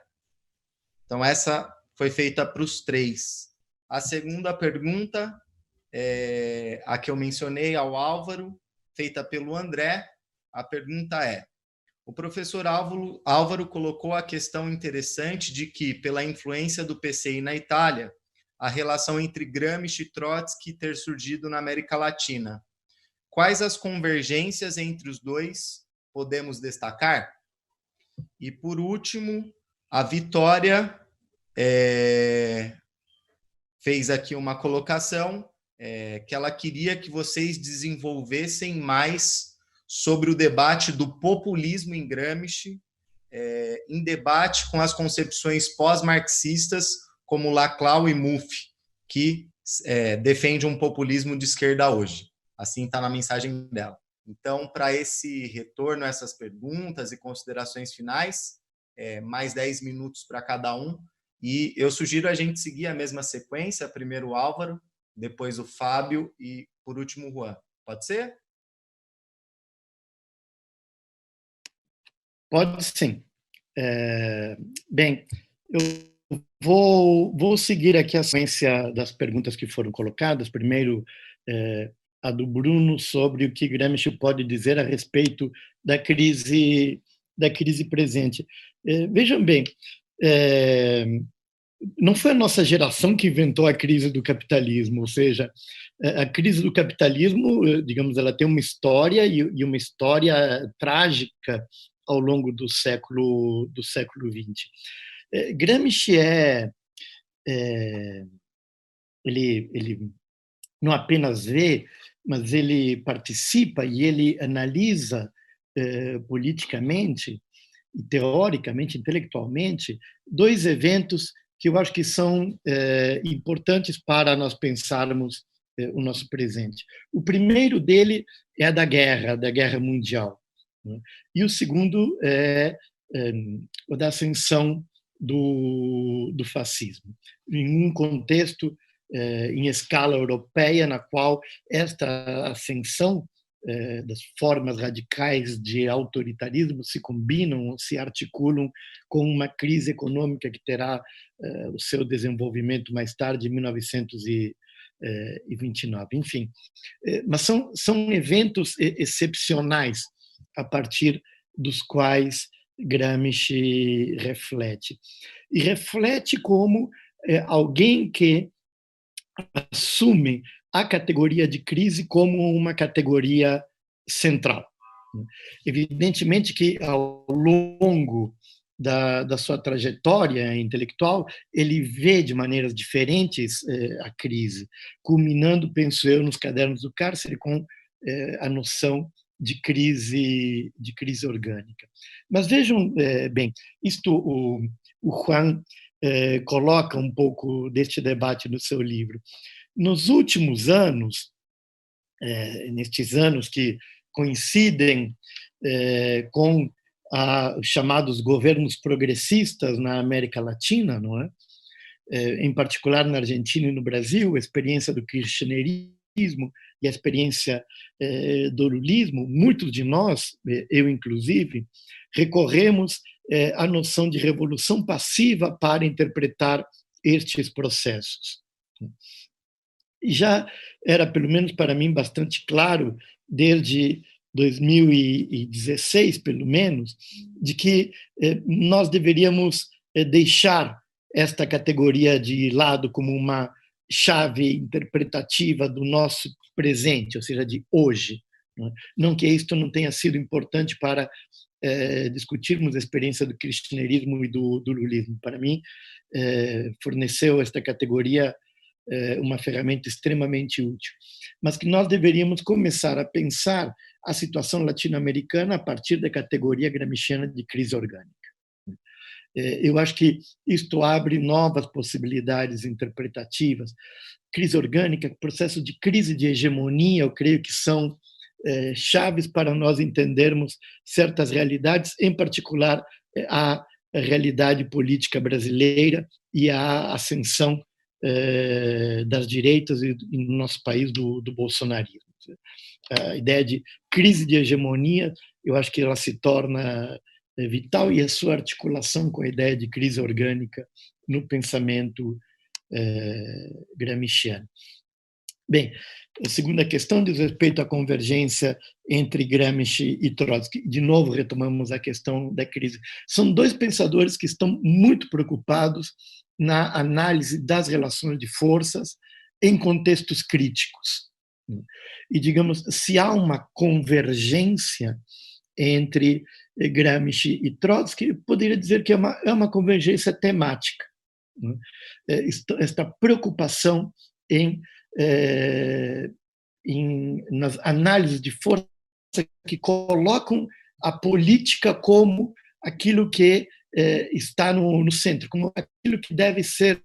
Então, essa foi feita para os 3. A segunda pergunta, a que eu mencionei ao Álvaro, feita pelo André. A pergunta é: o professor Álvaro colocou a questão interessante de que, pela influência do PCI na Itália, a relação entre Gramsci e Trotsky ter surgido na América Latina. Quais as convergências entre os dois podemos destacar? E, por último, a Vitória fez aqui uma colocação que ela queria que vocês desenvolvessem mais sobre o debate do populismo em Gramsci, em debate com as concepções pós-marxistas como Laclau e Mouffe, que defende um populismo de esquerda hoje. Assim está na mensagem dela. Então, para esse retorno a essas perguntas e considerações finais, mais 10 minutos para cada um, e eu sugiro a gente seguir a mesma sequência, primeiro o Álvaro, depois o Fábio e, por último, o Juan. Pode ser? Pode sim. Bem, eu vou seguir aqui a sequência das perguntas que foram colocadas. Primeiro, a do Bruno sobre o que Gramsci pode dizer a respeito da crise presente. Vejam bem, não foi a nossa geração que inventou a crise do capitalismo, ou seja, a crise do capitalismo, digamos, ela tem uma história e uma história trágica ao longo do século XX. Gramsci ele não apenas vê, mas ele participa e ele analisa politicamente e teoricamente, intelectualmente, 2 eventos que eu acho que são importantes para nós pensarmos o nosso presente. O primeiro dele é a da Guerra Mundial, né? E o segundo é o da ascensão do fascismo, em um contexto em escala europeia, na qual esta ascensão das formas radicais de autoritarismo se combinam, se articulam com uma crise econômica que terá o seu desenvolvimento mais tarde, em 1929. Enfim, mas são eventos excepcionais a partir dos quais Gramsci reflete. E reflete como alguém que assume a categoria de crise como uma categoria central. Evidentemente que, ao longo da sua trajetória intelectual, ele vê de maneiras diferentes a crise, culminando, penso eu, nos Cadernos do Cárcere, com a noção de crise orgânica. Mas vejam bem, o Juan coloca um pouco deste debate no seu livro. Nos últimos anos, nestes anos que coincidem com os chamados governos progressistas na América Latina, não é? Em particular na Argentina e no Brasil, a experiência do kirchnerismo e a experiência do lulismo, muitos de nós, eu inclusive, recorremos à noção de revolução passiva para interpretar estes processos. Já era, pelo menos para mim, bastante claro, desde 2016, pelo menos, de que nós deveríamos deixar esta categoria de lado como uma chave interpretativa do nosso presente, ou seja, de hoje. Não que isto não tenha sido importante para discutirmos a experiência do kirchnerismo e do lulismo. Para mim, forneceu esta categoria uma ferramenta extremamente útil, mas que nós deveríamos começar a pensar a situação latino-americana a partir da categoria gramsciana de crise orgânica. Eu acho que isto abre novas possibilidades interpretativas. Crise orgânica, processo de crise de hegemonia, eu creio que são chaves para nós entendermos certas realidades, em particular a realidade política brasileira e a ascensão das direitas e no nosso país do bolsonarismo. A ideia de crise de hegemonia, eu acho que ela se torna vital, e a sua articulação com a ideia de crise orgânica no pensamento gramsciano. Bem, a segunda questão diz respeito à convergência entre Gramsci e Trotsky. De novo, retomamos a questão da crise. São dois pensadores que estão muito preocupados na análise das relações de forças em contextos críticos. E, digamos, se há uma convergência entre Gramsci e Trotsky, eu poderia dizer que é uma convergência temática. Esta preocupação nas análises de força que colocam a política como aquilo que está no centro, como aquilo que deve ser,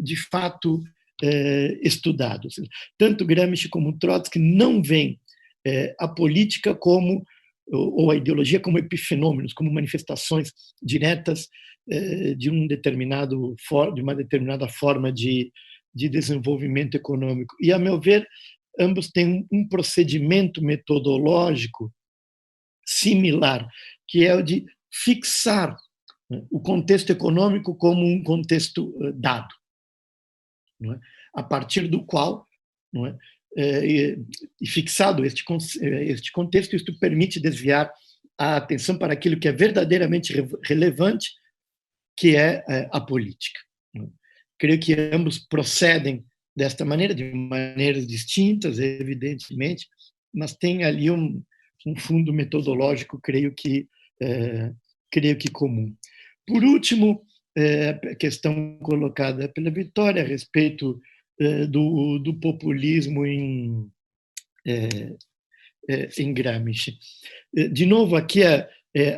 de fato, estudado. Tanto Gramsci como Trotsky não veem a política como, ou a ideologia como epifenômenos, como manifestações diretas de uma determinada forma de desenvolvimento econômico. E, a meu ver, ambos têm um procedimento metodológico similar, que é o de fixar o contexto econômico como um contexto dado, não é? A partir do qual, não é? E fixado este contexto, isto permite desviar a atenção para aquilo que é verdadeiramente relevante, que é a política. Creio que ambos procedem desta maneira, de maneiras distintas, evidentemente, mas tem ali um fundo metodológico, creio que comum. Por último, a questão colocada pela Vitória a respeito do populismo em Gramsci. De novo, aqui a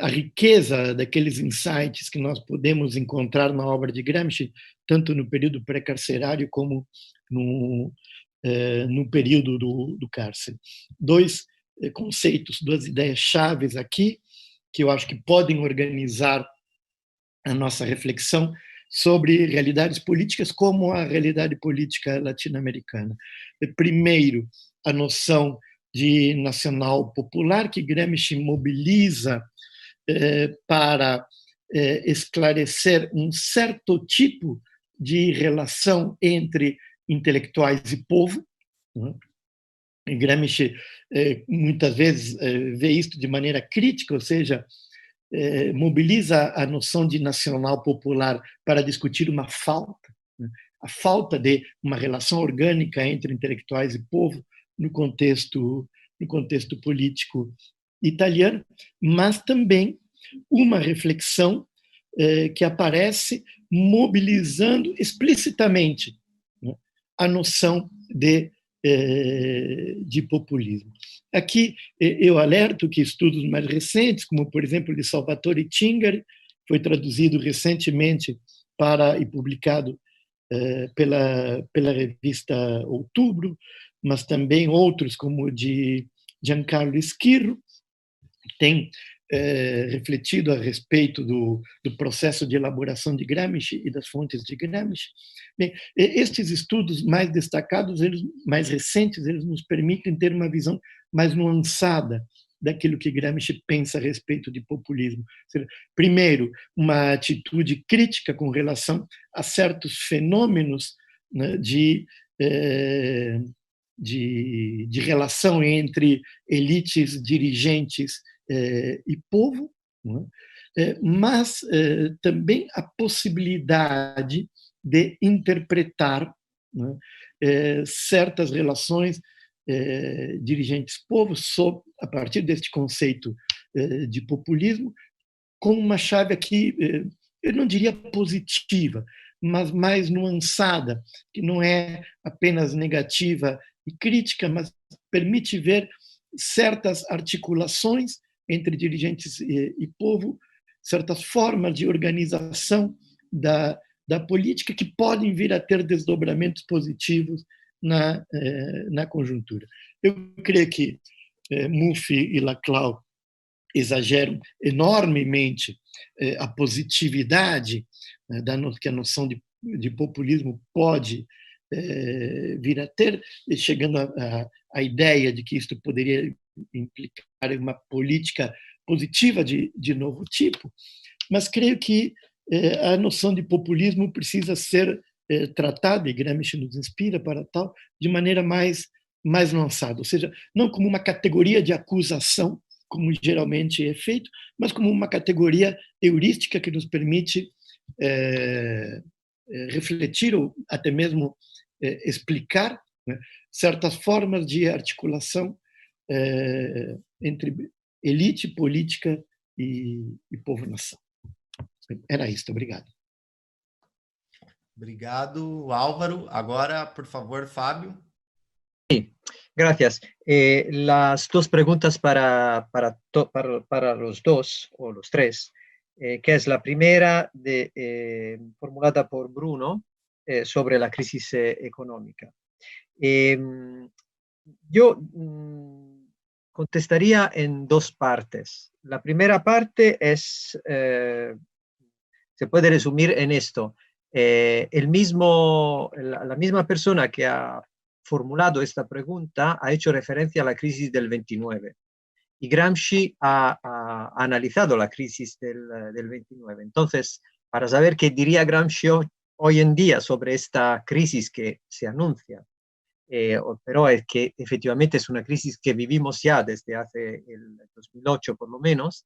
riqueza daqueles insights que nós podemos encontrar na obra de Gramsci, tanto no período pré-carcerário como no período do cárcere. Dois conceitos, duas ideias chaves aqui, que eu acho que podem organizar a nossa reflexão sobre realidades políticas como a realidade política latino-americana. Primeiro, a noção de nacional popular, que Gramsci mobiliza para esclarecer um certo tipo de relação entre intelectuais e povo. Gramsci muitas vezes vê isto de maneira crítica, ou seja, mobiliza a noção de nacional popular para discutir uma falta, a falta de uma relação orgânica entre intelectuais e povo no contexto político italiano, mas também uma reflexão que aparece mobilizando explicitamente a noção de populismo. Aqui eu alerto que estudos mais recentes, como por exemplo de Salvatore Cingari, foi traduzido recentemente e publicado pela revista Outubro, mas também outros como o de Giancarlo Schirru, tem refletido a respeito do processo de elaboração de Gramsci e das fontes de Gramsci. Bem, estes estudos mais destacados, mais recentes, eles nos permitem ter uma visão mais nuançada daquilo que Gramsci pensa a respeito de populismo. Primeiro, uma atitude crítica com relação a certos fenômenos, né, de relação entre elites, dirigentes e povo, né? mas também a possibilidade de interpretar, né, certas relações dirigentes-povo a partir deste conceito de populismo, com uma chave aqui, eu não diria positiva, mas mais nuançada, que não é apenas negativa e crítica, mas permite ver certas articulações entre dirigentes e povo, certas formas de organização da política que podem vir a ter desdobramentos positivos na conjuntura. Eu creio que Murphy e Laclau exageram enormemente a positividade que a noção de populismo pode vir a ter, chegando à ideia de que isto poderia implicar uma política positiva de novo tipo, mas creio que a noção de populismo precisa ser tratada, e Gramsci nos inspira para tal, de maneira mais lançada, ou seja, não como uma categoria de acusação, como geralmente é feito, mas como uma categoria heurística que nos permite refletir ou até mesmo explicar, né, certas formas de articulação entre elite, política e povo-nação. Era isso, obrigado. Obrigado, Álvaro. Agora, por favor, Fábio. Sí, gracias. Las dos preguntas para los dos, o los tres, que es la primera formulada por Bruno sobre la crisis económica. Yo contestaría en dos partes. La primera parte es, se puede resumir en esto. La misma persona que ha formulado esta pregunta ha hecho referencia a la crisis del 29 y Gramsci ha analizado la crisis del 29. Entonces, para saber qué diría Gramsci hoy en día sobre esta crisis que se anuncia, pero es que efectivamente es una crisis que vivimos ya desde hace el 2008 por lo menos,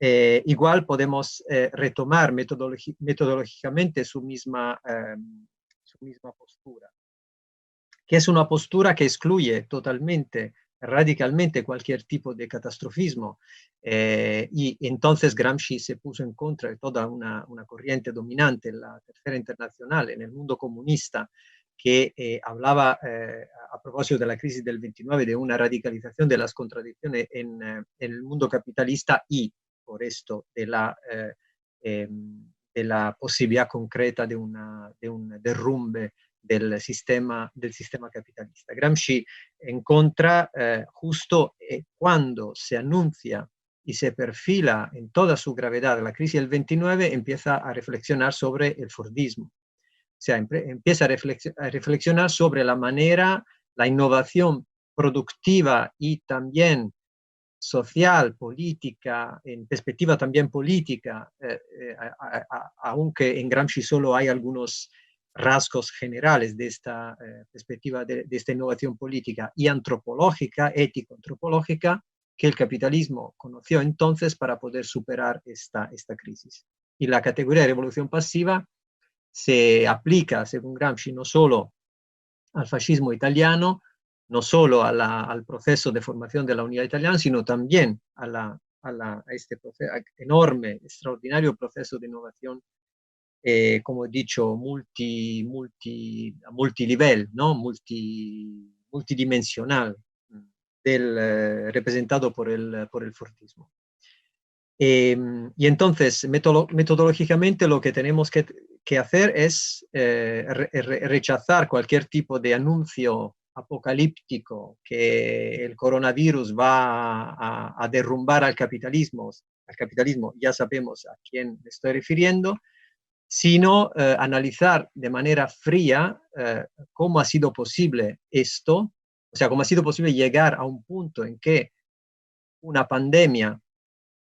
igual podemos retomar metodológicamente su misma postura, que es una postura que excluye totalmente, radicalmente cualquier tipo de catastrofismo. Y entonces Gramsci se puso en contra de toda una corriente dominante en la Tercera Internacional, en el mundo comunista, que hablaba, a propósito de la crisis del 29, de una radicalización de las contradicciones en el mundo capitalista y, por esto, de la posibilidad concreta de un derrumbe del sistema capitalista. Gramsci en contra, justo cuando se anuncia y se perfila en toda su gravedad la crisis del 29, empieza a reflexionar sobre el Fordismo. O sea, empieza a reflexionar sobre la manera, la innovación productiva y también social, política, en perspectiva también política, aunque en Gramsci solo hay algunos rasgos generales de esta perspectiva de esta innovación política y antropológica, ético-antropológica, que el capitalismo conoció entonces para poder superar esta crisis. Y la categoría de revolución pasiva se aplica, según Gramsci, no solo al fascismo italiano, no solo al proceso de formación de la unidad italiana, sino también a este proceso, enorme, extraordinario proceso de innovación, como he dicho, multinivel, ¿no? multidimensional, representado por el Fordismo. Y entonces, metodológicamente, lo que tenemos que hacer es rechazar cualquier tipo de anuncio apocalíptico que el coronavirus va a derrumbar al capitalismo, ya sabemos a quién me estoy refiriendo, sino analizar de manera fría cómo ha sido posible esto, o sea, cómo ha sido posible llegar a un punto en que una pandemia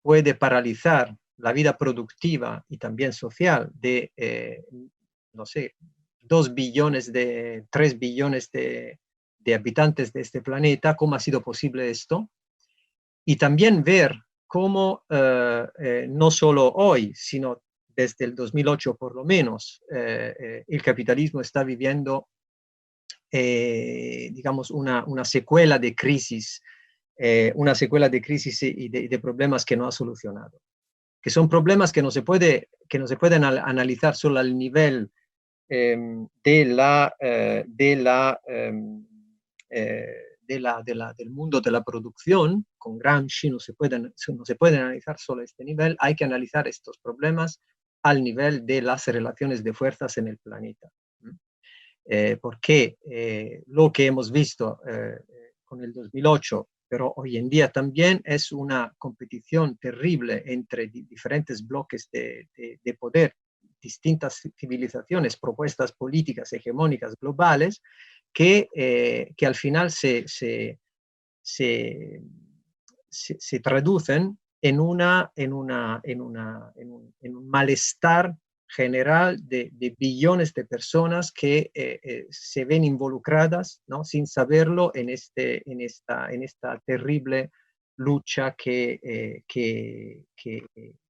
puede paralizar la vida productiva y también social de, 2 billones, 3 billones de habitantes de este planeta, cómo ha sido posible esto, y también ver cómo no solo hoy, sino desde el 2008 por lo menos, el capitalismo está viviendo, digamos, una secuela de crisis, y de problemas que no ha solucionado, que son problemas que no se pueden analizar solo al nivel del mundo de la producción. Con Gramsci no se puede analizar solo este nivel, hay que analizar estos problemas al nivel de las relaciones de fuerzas en el planeta. Porque lo que hemos visto con el 2008, pero hoy en día también, es una competición terrible entre diferentes bloques de poder, distintas civilizaciones, propuestas políticas hegemónicas globales, que al final se traducen en un malestar general de billones de personas que se ven involucradas, ¿no?, sin saberlo, en esta terrible lucha que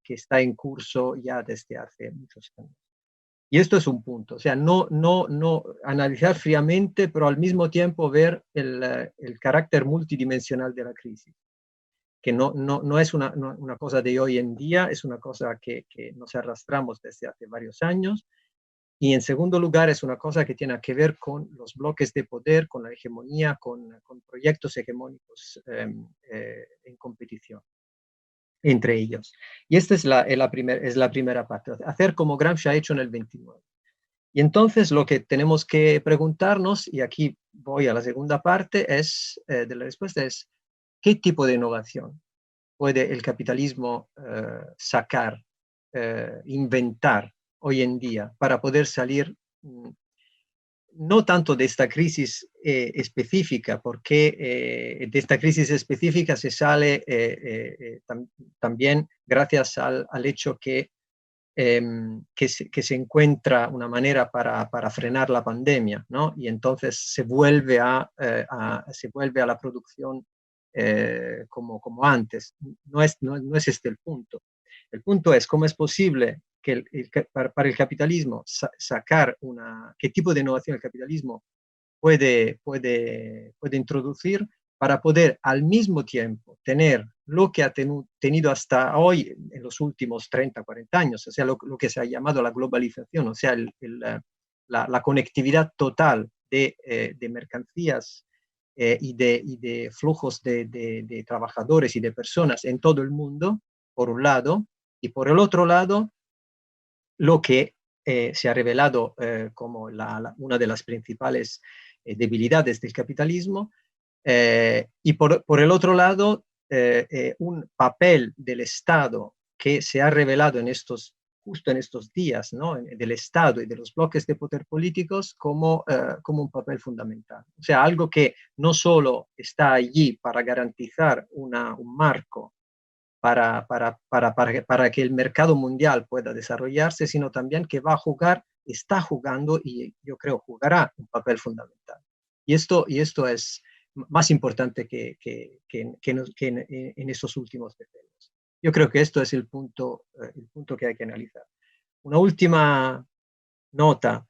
está en curso ya desde hace muchos años. Y esto es un punto, o sea, no analizar fríamente, pero al mismo tiempo ver el carácter multidimensional de la crisis, que no es una cosa de hoy en día, es una cosa que nos arrastramos desde hace varios años. Y en segundo lugar, es una cosa que tiene que ver con los bloques de poder, con la hegemonía, con proyectos hegemónicos en competición entre ellos. Y esta es la primera parte, hacer como Gramsci ha hecho en el 29. Y entonces lo que tenemos que preguntarnos, y aquí voy a la segunda parte de la respuesta, es ¿qué tipo de innovación puede el capitalismo sacar, inventar hoy en día para poder salir no tanto de esta crisis específica, porque de esta crisis específica se sale también gracias al hecho que se encuentra una manera para frenar la pandemia, ¿no? Y entonces se vuelve a la producción como antes. No es este el punto. El punto es cómo es posible que para el capitalismo sacar qué tipo de innovación el capitalismo puede introducir para poder al mismo tiempo tener lo que ha tenido hasta hoy en los últimos 30, 40 años, o sea, lo que se ha llamado la globalización, o sea, la conectividad total de mercancías y de flujos de trabajadores y de personas en todo el mundo, por un lado, y por el otro lado, lo que se ha revelado como una de las principales debilidades del capitalismo, y por el otro lado, un papel del Estado que se ha revelado justo en estos días, ¿no?, del Estado y de los bloques de poder políticos como un papel fundamental. O sea, algo que no solo está allí para garantizar un marco para que el mercado mundial pueda desarrollarse, sino también que está jugando, y yo creo jugará un papel fundamental. Y esto es más importante que en estos últimos decenios. Yo creo que esto es el punto que hay que analizar. Una última nota.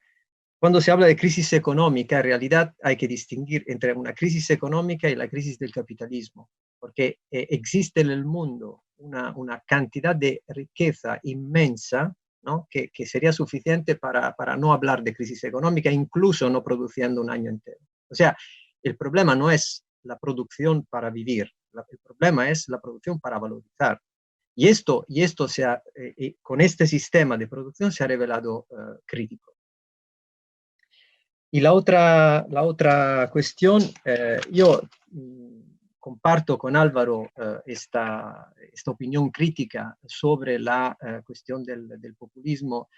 Cuando se habla de crisis económica, en realidad hay que distinguir entre una crisis económica y la crisis del capitalismo, porque existe en el mundo una cantidad de riqueza inmensa, ¿no?, que sería suficiente para no hablar de crisis económica, incluso no produciendo un año entero. O sea, el problema no es la producción para vivir, el problema es la producción para valorizar. Y esto con este sistema de producción se ha revelado crítico. Y la otra cuestión, yo comparto con Álvaro esta opinión crítica sobre la cuestión del populismo,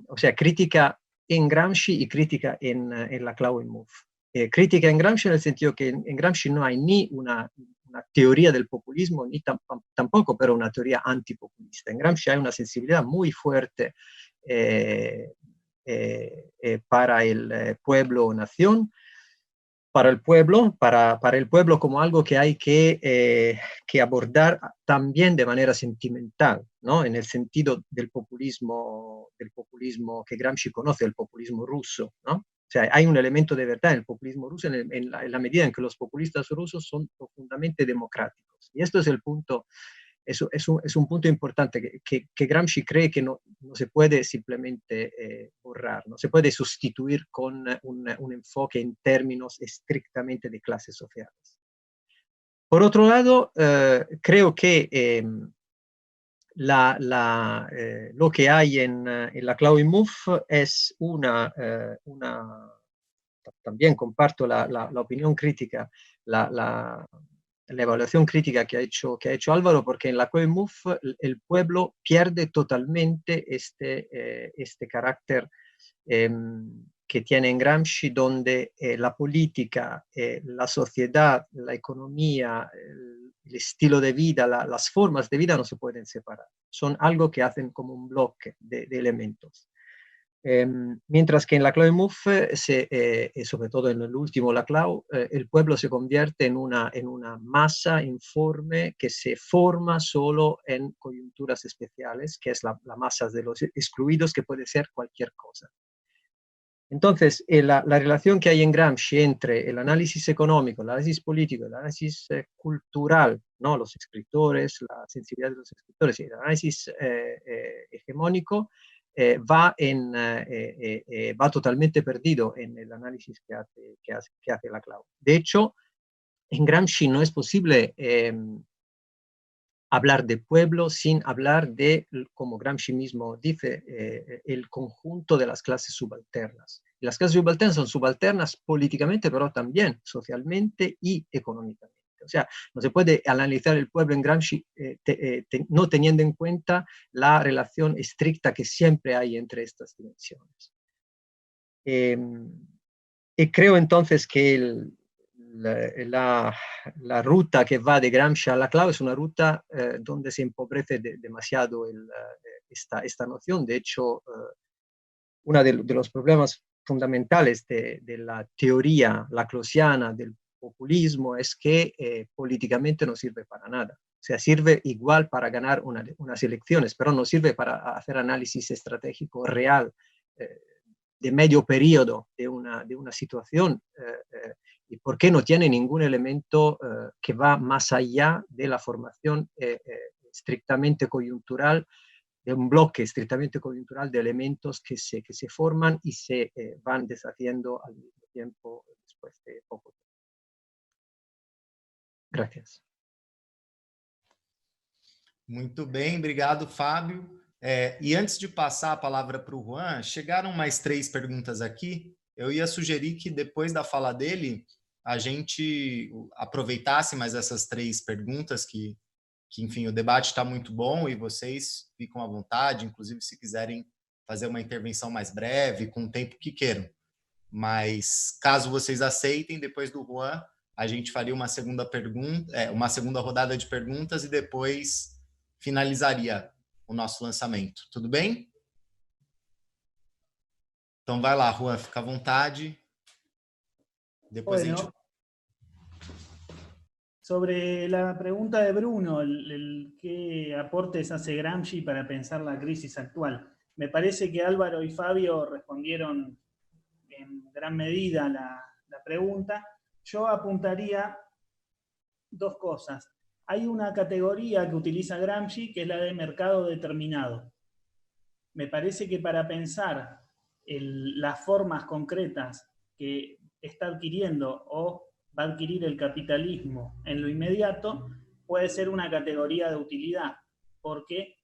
o sea, crítica en Gramsci y crítica en la Klauenmuth. Crítica en Gramsci en el sentido que en Gramsci no hay ni una teoría del populismo, ni tampoco, pero una teoría antipopulista. En Gramsci hay una sensibilidad muy fuerte para el pueblo o nación, para el pueblo como algo que hay que abordar también de manera sentimental, ¿no? En el sentido del populismo que Gramsci conoce, el populismo ruso, ¿no? O sea, hay un elemento de verdad en el populismo ruso en la medida en que los populistas rusos son profundamente democráticos. Y esto es el punto. Es un punto importante que Gramsci cree que no se puede simplemente borrar, no se puede sustituir con un enfoque en términos estrictamente de clases sociales. Por otro lado, creo que lo que hay en la Chloe Mouffe es también comparto la opinión crítica, la evaluación crítica que ha hecho Álvaro, porque en la Chloe Mouffe el pueblo pierde totalmente este carácter que tiene en Gramsci, donde la política, la sociedad, la economía, el estilo de vida, las formas de vida no se pueden separar. Son algo que hacen como un bloque de elementos. Mientras que en la Chloe Mouffe, sobre todo en el último Laclau, el pueblo se convierte en una masa informe que se forma solo en coyunturas especiales, que es la masa de los excluidos, que puede ser cualquier cosa. Entonces, la relación que hay en Gramsci entre el análisis económico, el análisis político, el análisis cultural, ¿no? Los escritores, la sensibilidad de los escritores y el análisis hegemónico, va totalmente perdido en el análisis que hace Laclau. De hecho, en Gramsci no es posible hablar de pueblo sin hablar de, como Gramsci mismo dice, el conjunto de las clases subalternas. Y las clases subalternas son subalternas políticamente, pero también socialmente y económicamente. O sea, no se puede analizar el pueblo en Gramsci no teniendo en cuenta la relación estricta que siempre hay entre estas dimensiones. Y creo entonces que la ruta que va de Gramsci a Laclau es una ruta donde se empobrece demasiado esta noción. De hecho, uno de los problemas fundamentales de la teoría laclausiana del populismo es que políticamente no sirve para nada. O sea, sirve igual para ganar unas elecciones, pero no sirve para hacer análisis estratégico real de medio periodo de una situación. ¿Y por qué no tiene ningún elemento que va más allá de la formación estrictamente coyuntural, de un bloque estrictamente coyuntural de elementos que se forman y se van deshaciendo al mismo tiempo después de poco tiempo? Gracias. Muito bem, obrigado, Fábio. E antes de passar a palavra para o Juan, chegaram mais 3 perguntas aqui. Eu ia sugerir que depois da fala dele, a gente aproveitasse mais essas 3 perguntas, que enfim, o debate está muito bom e vocês ficam à vontade, inclusive se quiserem fazer uma intervenção mais breve, com o tempo que queiram. Mas caso vocês aceitem, depois do Juan, a gente faria uma segunda uma segunda rodada de perguntas e depois finalizaria o nosso lançamento. Tudo bem? Então vai lá, Juan, fica à vontade. Depois bueno, sobre la pregunta de Bruno, ¿qué aportes hace Gramsci para pensar la crisis actual? Me parece que Álvaro y Fabio respondieron en gran medida la pregunta. Yo apuntaría 2 cosas. Hay una categoría que utiliza Gramsci, que es la de mercado determinado. Me parece que para pensar las formas concretas que está adquiriendo o va a adquirir el capitalismo en lo inmediato, puede ser una categoría de utilidad, porque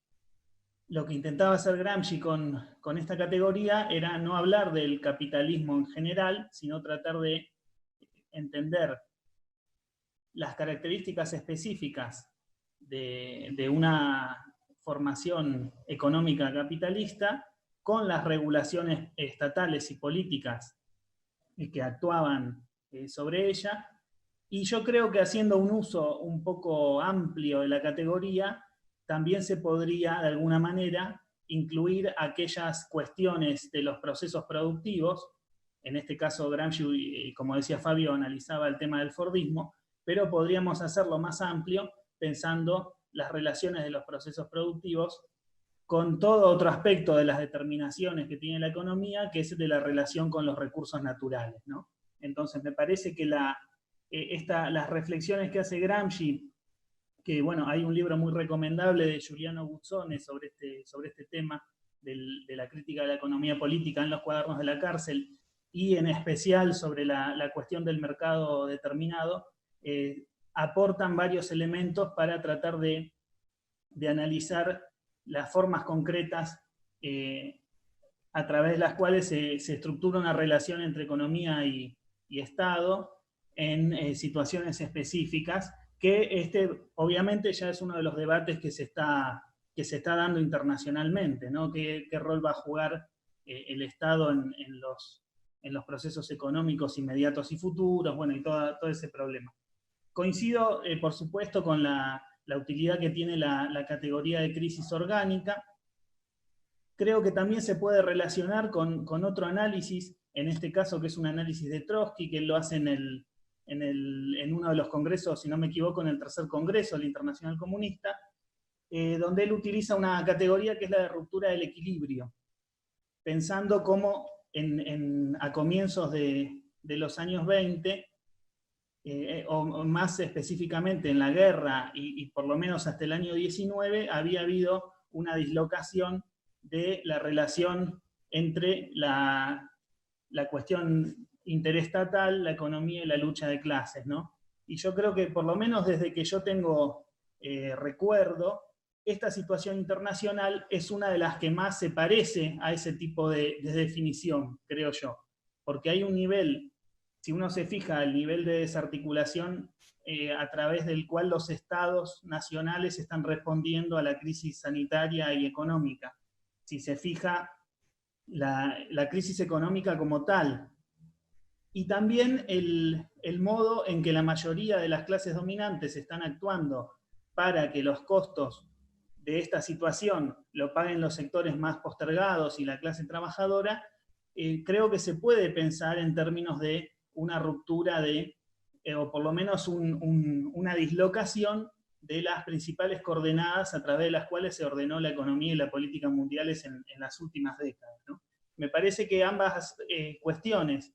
lo que intentaba hacer Gramsci con esta categoría era no hablar del capitalismo en general, sino tratar de entender las características específicas de una formación económica capitalista con las regulaciones estatales y políticas que actuaban sobre ella. Y yo creo que haciendo un uso un poco amplio de la categoría, también se podría, de alguna manera, incluir aquellas cuestiones de los procesos productivos en este caso Gramsci, como decía Fabio, analizaba el tema del Fordismo, pero podríamos hacerlo más amplio pensando las relaciones de los procesos productivos con todo otro aspecto de las determinaciones que tiene la economía, que es de la relación con los recursos naturales, ¿no? Entonces me parece que las reflexiones que hace Gramsci, que bueno, hay un libro muy recomendable de Giuliano Guzzone sobre este tema de la crítica de la economía política en los cuadernos de la cárcel, y en especial sobre la cuestión del mercado determinado, aportan varios elementos para tratar de analizar las formas concretas a través de las cuales se estructura una relación entre economía y Estado en situaciones específicas, que obviamente ya es uno de los debates que se está dando internacionalmente, ¿no? ¿Qué rol va a jugar el Estado en los procesos económicos inmediatos y futuros? Bueno, y todo ese problema. Coincido, por supuesto, con la utilidad que tiene la categoría de crisis orgánica. Creo que también se puede relacionar con otro análisis, en este caso que es un análisis de Trotsky, que él lo hace en uno de los congresos, si no me equivoco, en el tercer congreso del Internacional Comunista, donde él utiliza una categoría que es la de ruptura del equilibrio, pensando cómo a comienzos de los años 20, o más específicamente en la guerra, y por lo menos hasta el año 19, había habido una dislocación de la relación entre la cuestión interestatal, la economía y la lucha de clases, ¿no? Y yo creo que por lo menos desde que yo tengo recuerdo, esta situación internacional es una de las que más se parece a ese tipo de definición, creo yo, porque hay un nivel, si uno se fija, el nivel de desarticulación a través del cual los estados nacionales están respondiendo a la crisis sanitaria y económica. Si se fija, la crisis económica como tal, y también el modo en que la mayoría de las clases dominantes están actuando para que los costos de esta situación lo paguen los sectores más postergados y la clase trabajadora, creo que se puede pensar en términos de una ruptura o por lo menos una dislocación de las principales coordenadas a través de las cuales se ordenó la economía y la política mundiales en las últimas décadas, ¿no? Me parece que ambas cuestiones,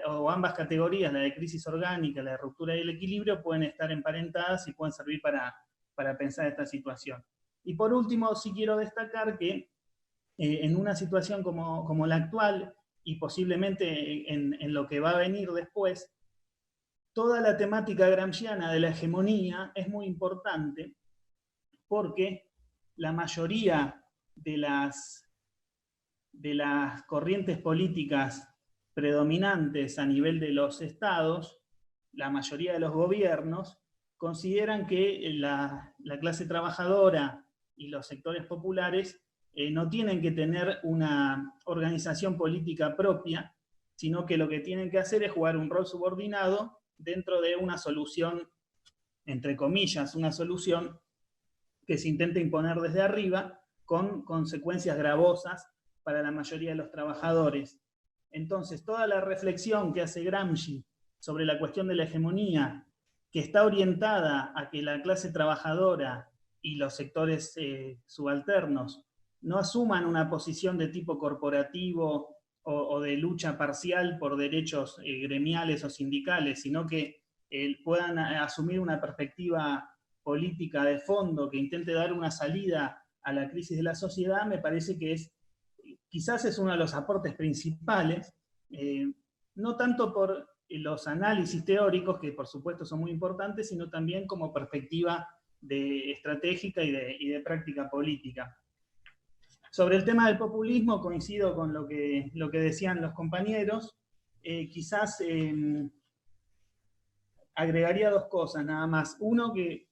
o ambas categorías, la de crisis orgánica, la de ruptura del equilibrio, pueden estar emparentadas y pueden servir para pensar esta situación. Y por último, sí quiero destacar que en una situación como la actual, y posiblemente en lo que va a venir después, toda la temática gramsciana de la hegemonía es muy importante, porque la mayoría de las corrientes políticas predominantes a nivel de los estados, la mayoría de los gobiernos, consideran que la clase trabajadora y los sectores populares no tienen que tener una organización política propia, sino que lo que tienen que hacer es jugar un rol subordinado dentro de una solución, entre comillas, una solución que se intenta imponer desde arriba, con consecuencias gravosas para la mayoría de los trabajadores. Entonces, toda la reflexión que hace Gramsci sobre la cuestión de la hegemonía, que está orientada a que la clase trabajadora y los sectores subalternos no asuman una posición de tipo corporativo o de lucha parcial por derechos gremiales o sindicales, sino que puedan asumir una perspectiva política de fondo que intente dar una salida a la crisis de la sociedad, me parece que quizás es uno de los aportes principales, no tanto por los análisis teóricos, que por supuesto son muy importantes, sino también como perspectiva estratégica y de práctica política. Sobre el tema del populismo, coincido con lo que decían los compañeros. Quizás agregaría dos cosas nada más. Uno, que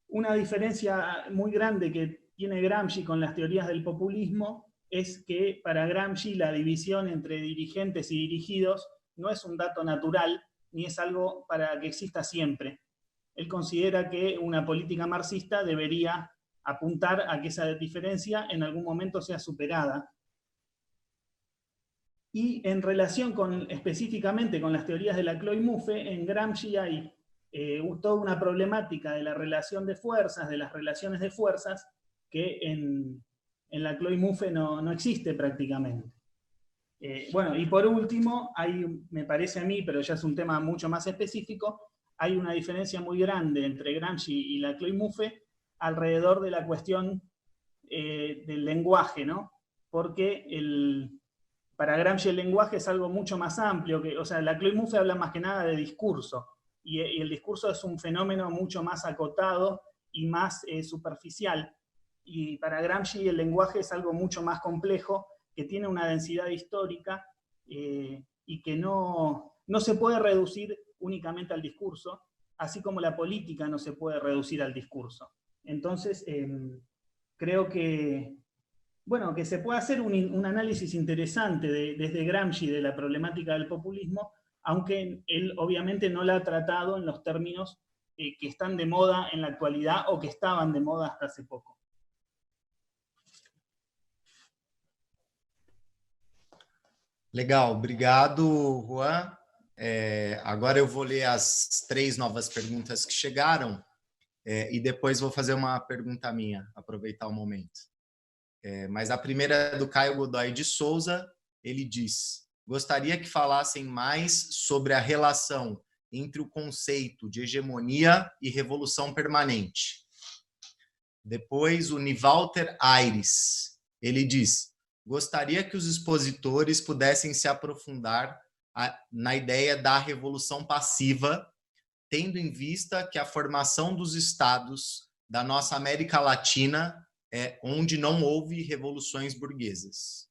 una diferencia muy grande que tiene Gramsci con las teorías del populismo es que para Gramsci la división entre dirigentes y dirigidos no es un dato natural, ni es algo para que exista siempre. Él considera que una política marxista debería apuntar a que esa diferencia en algún momento sea superada. Y en relación específicamente con las teorías de Laclau-Mouffe, en Gramsci hay toda una problemática de la relación de fuerzas, de las relaciones de fuerzas, que en Laclau-Mouffe no existe prácticamente. Bueno, y por último, me parece a mí, pero ya es un tema mucho más específico, hay una diferencia muy grande entre Gramsci y Laclau-Mouffe alrededor de la cuestión del lenguaje, ¿no? Porque para Gramsci el lenguaje es algo mucho más amplio, o sea, Laclau-Mouffe habla más que nada de discurso, y el discurso es un fenómeno mucho más acotado y más superficial, y para Gramsci el lenguaje es algo mucho más complejo, que tiene una densidad histórica y que no se puede reducir únicamente al discurso, así como la política no se puede reducir al discurso. Entonces, creo que, bueno, que se puede hacer un análisis interesante desde Gramsci de la problemática del populismo, aunque él obviamente no la ha tratado en los términos que están de moda en la actualidad o que estaban de moda hasta hace poco. Legal, obrigado, Juan. Agora eu vou ler as 3 novas perguntas que chegaram e depois vou fazer uma pergunta minha, aproveitar o momento. Mas a primeira é do Caio Godoy de Souza. Ele diz: gostaria que falassem mais sobre a relação entre o conceito de hegemonia e revolução permanente. Depois, o Nivalter Aires. Ele diz: gostaria que os expositores pudessem se aprofundar na ideia da revolução passiva, tendo em vista que a formação dos estados da nossa América Latina é onde não houve revoluções burguesas.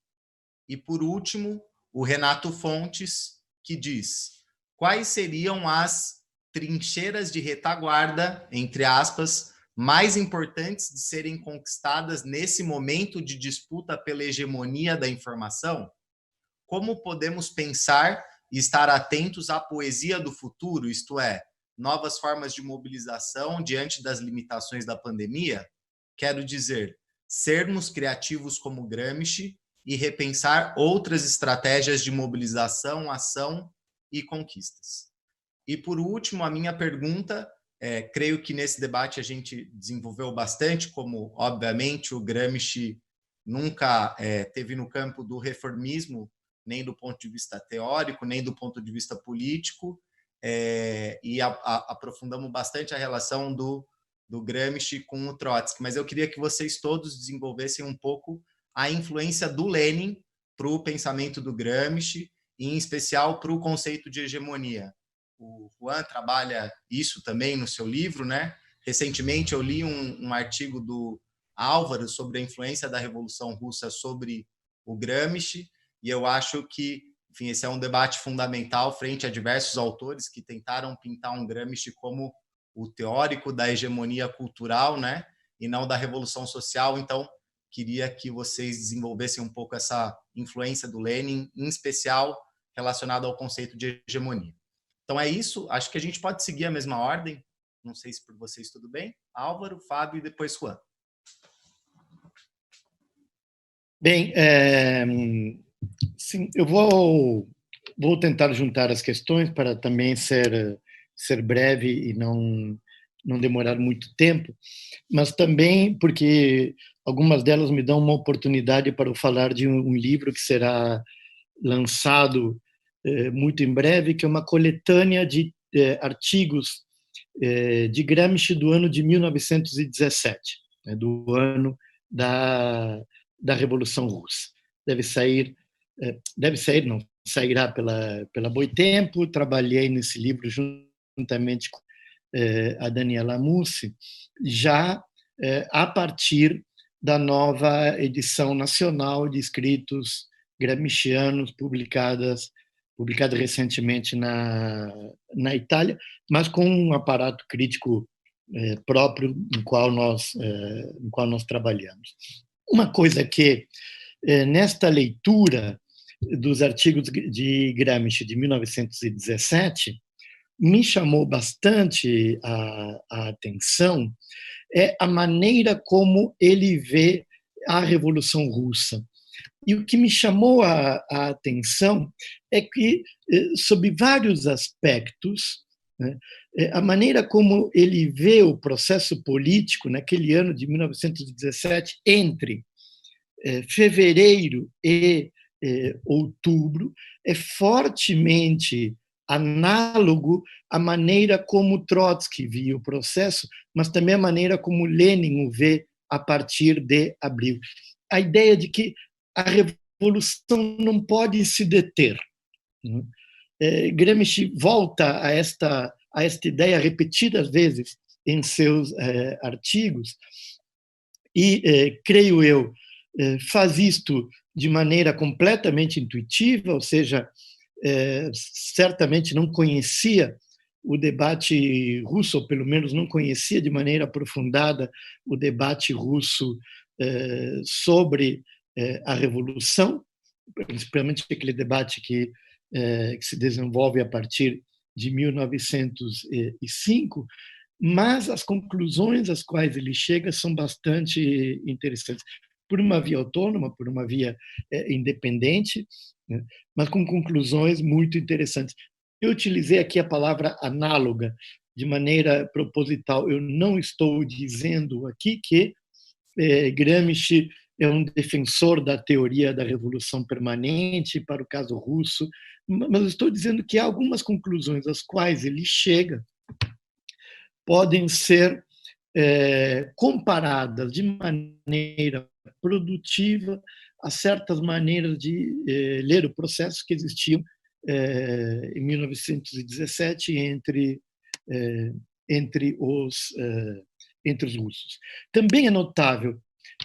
E, por último, o Renato Fontes, que diz: quais seriam as trincheiras de retaguarda, entre aspas, mais importantes de serem conquistadas nesse momento de disputa pela hegemonia da informação? Como podemos pensar e estar atentos à poesia do futuro, isto é, novas formas de mobilização diante das limitações da pandemia? Quero dizer, sermos criativos como Gramsci e repensar outras estratégias de mobilização, ação e conquistas. E, por último, a minha pergunta, creio que nesse debate a gente desenvolveu bastante, como, obviamente, o Gramsci nunca teve no campo do reformismo, nem do ponto de vista teórico, nem do ponto de vista político, e aprofundamos bastante a relação do Gramsci com o Trotsky. Mas eu queria que vocês todos desenvolvessem um pouco a influência do Lenin para o pensamento do Gramsci, e em especial para o conceito de hegemonia. O Juan trabalha isso também no seu livro, né? Recentemente eu li um artigo do Álvaro sobre a influência da Revolução Russa sobre o Gramsci, e eu acho que, enfim, esse é um debate fundamental frente a diversos autores que tentaram pintar um Gramsci como o teórico da hegemonia cultural, né? E não da revolução social. Então, queria que vocês desenvolvessem um pouco essa influência do Lenin, em especial relacionada ao conceito de hegemonia. Então é isso, acho que a gente pode seguir a mesma ordem, não sei se por vocês tudo bem. Álvaro, Fábio e depois Juan. Bem, sim, eu vou tentar juntar as questões para também ser breve e não demorar muito tempo, mas também porque algumas delas me dão uma oportunidade para eu falar de um livro que será lançado muito em breve, que é uma coletânea de artigos de Gramsci do ano de 1917, do ano da Revolução Russa. Não, sairá pela Boitempo. Trabalhei nesse livro juntamente com a Daniela Mussi, já a partir da nova edição nacional de escritos gramscianos publicada recentemente na Itália, mas com um aparato crítico próprio no qual nós trabalhamos. Uma coisa que, nesta leitura dos artigos de Gramsci de 1917, me chamou bastante a atenção é a maneira como ele vê a Revolução Russa. E o que me chamou a atenção é que, sob vários aspectos, né, a maneira como ele vê o processo político naquele ano de 1917, entre fevereiro e outubro, é fortemente análogo à maneira como Trotsky via o processo, mas também a maneira como Lenin o vê a partir de abril. A ideia de que a revolução não pode se deter. Gramsci volta a esta ideia repetidas vezes em seus artigos e, creio eu, faz isto de maneira completamente intuitiva, ou seja, certamente não conhecia o debate russo, ou pelo menos não conhecia de maneira aprofundada o debate russo sobre a Revolução, principalmente aquele debate que se desenvolve a partir de 1905, mas as conclusões às quais ele chega são bastante interessantes, por uma via autônoma, por uma via independente, né, mas com conclusões muito interessantes. Eu utilizei aqui a palavra análoga de maneira proposital. Eu não estou dizendo aqui que Gramsci é um defensor da teoria da revolução permanente para o caso russo, mas estou dizendo que há algumas conclusões às quais ele chega podem ser comparadas de maneira produtiva a certas maneiras de ler o processo que existiam em 1917 entre os russos. Também é notável,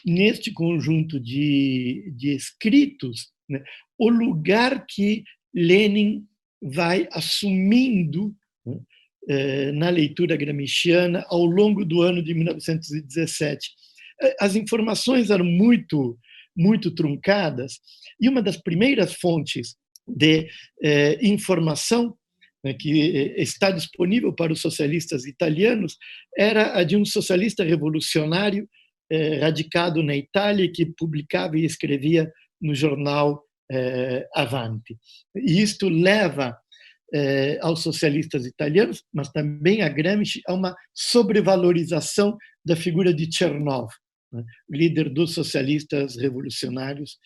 neste conjunto de escritos, né, o lugar que Lenin vai assumindo, né, na leitura gramsciana ao longo do ano de 1917. As informações eram muito truncadas, e uma das primeiras fontes de informação, né, que está disponível para os socialistas italianos era a de um socialista revolucionário radicado na Itália, que publicava e escrevia no jornal Avanti. E isto leva aos socialistas italianos, mas também a Gramsci, a uma sobrevalorização da figura de Chernov, né, líder dos socialistas revolucionários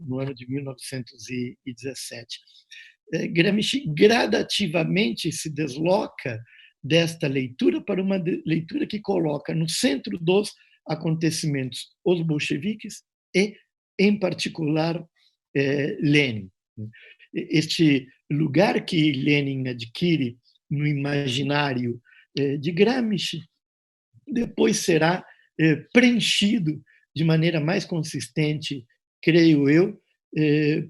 no ano de 1917. Gramsci gradativamente se desloca desta leitura para uma leitura que coloca no centro dos acontecimentos os bolcheviques e, em particular, Lenin. Este lugar que Lenin adquire no imaginário de Gramsci depois será preenchido de maneira mais consistente, creio eu,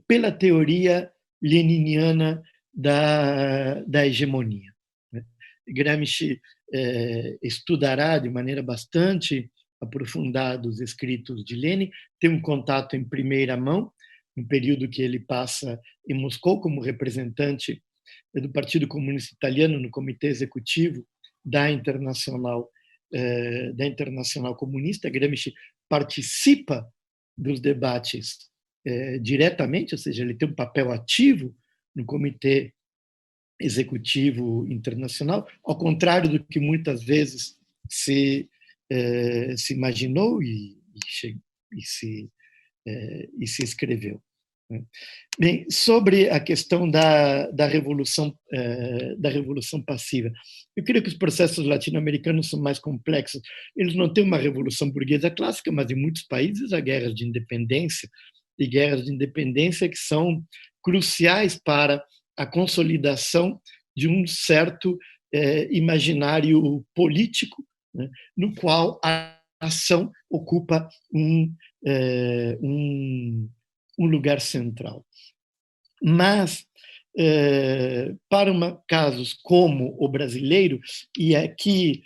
pela teoria leniniana da hegemonia. Gramsci estudará de maneira bastante aprofundada os escritos de Lenin, tem um contato em primeira mão, no período que ele passa em Moscou como representante do Partido Comunista Italiano no Comitê Executivo da Internacional Comunista. Gramsci participa dos debates diretamente, ou seja, ele tem um papel ativo no Comitê Executivo Internacional, ao contrário do que muitas vezes se imaginou e se escreveu. Bem, sobre a questão da revolução passiva, eu creio que os processos latino-americanos são mais complexos. Eles não têm uma revolução burguesa clássica, mas em muitos países há guerras de independência, e guerras de independência que são cruciais para a consolidação de um certo imaginário político, né, no qual a ação ocupa um lugar central. Mas, para casos como o brasileiro, e aqui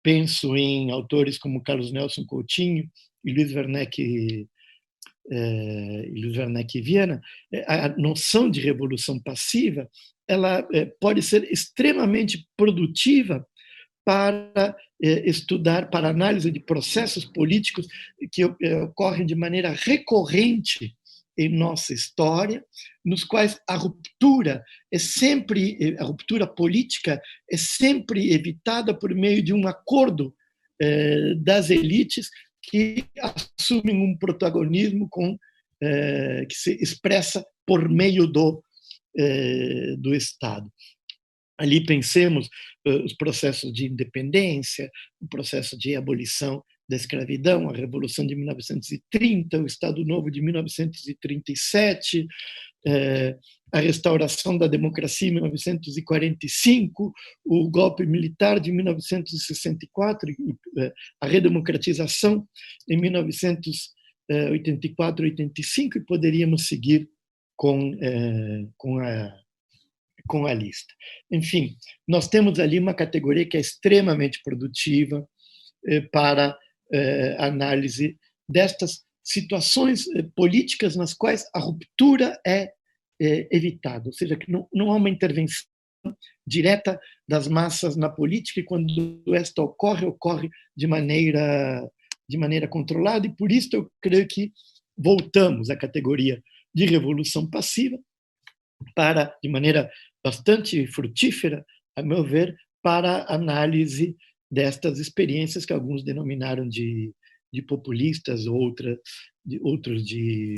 penso em autores como Carlos Nelson Coutinho e Luiz Werneck Viana, a noção de revolução passiva ela pode ser extremamente produtiva para estudar, para análise de processos políticos que ocorrem de maneira recorrente em nossa história, nos quais a ruptura política é sempre evitada por meio de um acordo das elites que assumem um protagonismo que se expressa por meio do Estado. Ali pensemos os processos de independência, o processo de abolição da escravidão, a Revolução de 1930, o Estado Novo de 1937, a restauração da democracia em 1945, o golpe militar de 1964, a redemocratização em 1984, 85, e poderíamos seguir com a lista. Enfim, nós temos ali uma categoria que é extremamente produtiva para análise destas situações políticas nas quais a ruptura é evitada, ou seja, que não há uma intervenção direta das massas na política, e quando esta ocorre de maneira controlada, e por isso eu creio que voltamos à categoria de revolução passiva, de maneira bastante frutífera, a meu ver, para análise destas experiências que alguns denominaram de populistas, outros de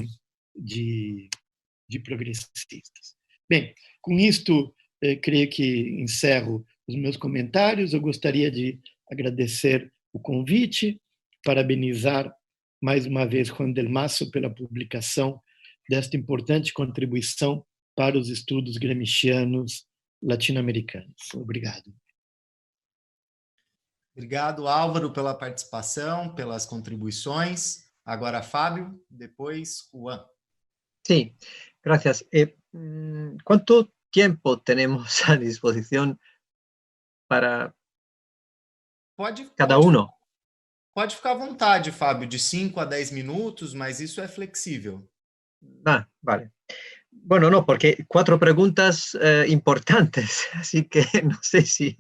progressistas. Bem, com isto, creio que encerro os meus comentários. Eu gostaria de agradecer o convite, parabenizar mais uma vez Juan del Mazo pela publicação desta importante contribuição para os estudos gramscianos latino-americanos. Obrigado. Obrigado, Álvaro, pela participação, pelas contribuições. Agora, Fábio, depois, Juan. Sí, gracias. ¿Cuánto tiempo tenemos a disposición para cada uno? Pode ficar à vontade, Fábio, de 5 a 10 minutos, mas isso é flexível. Vale. Bueno, no, porque 4 preguntas importantes, así que no sé si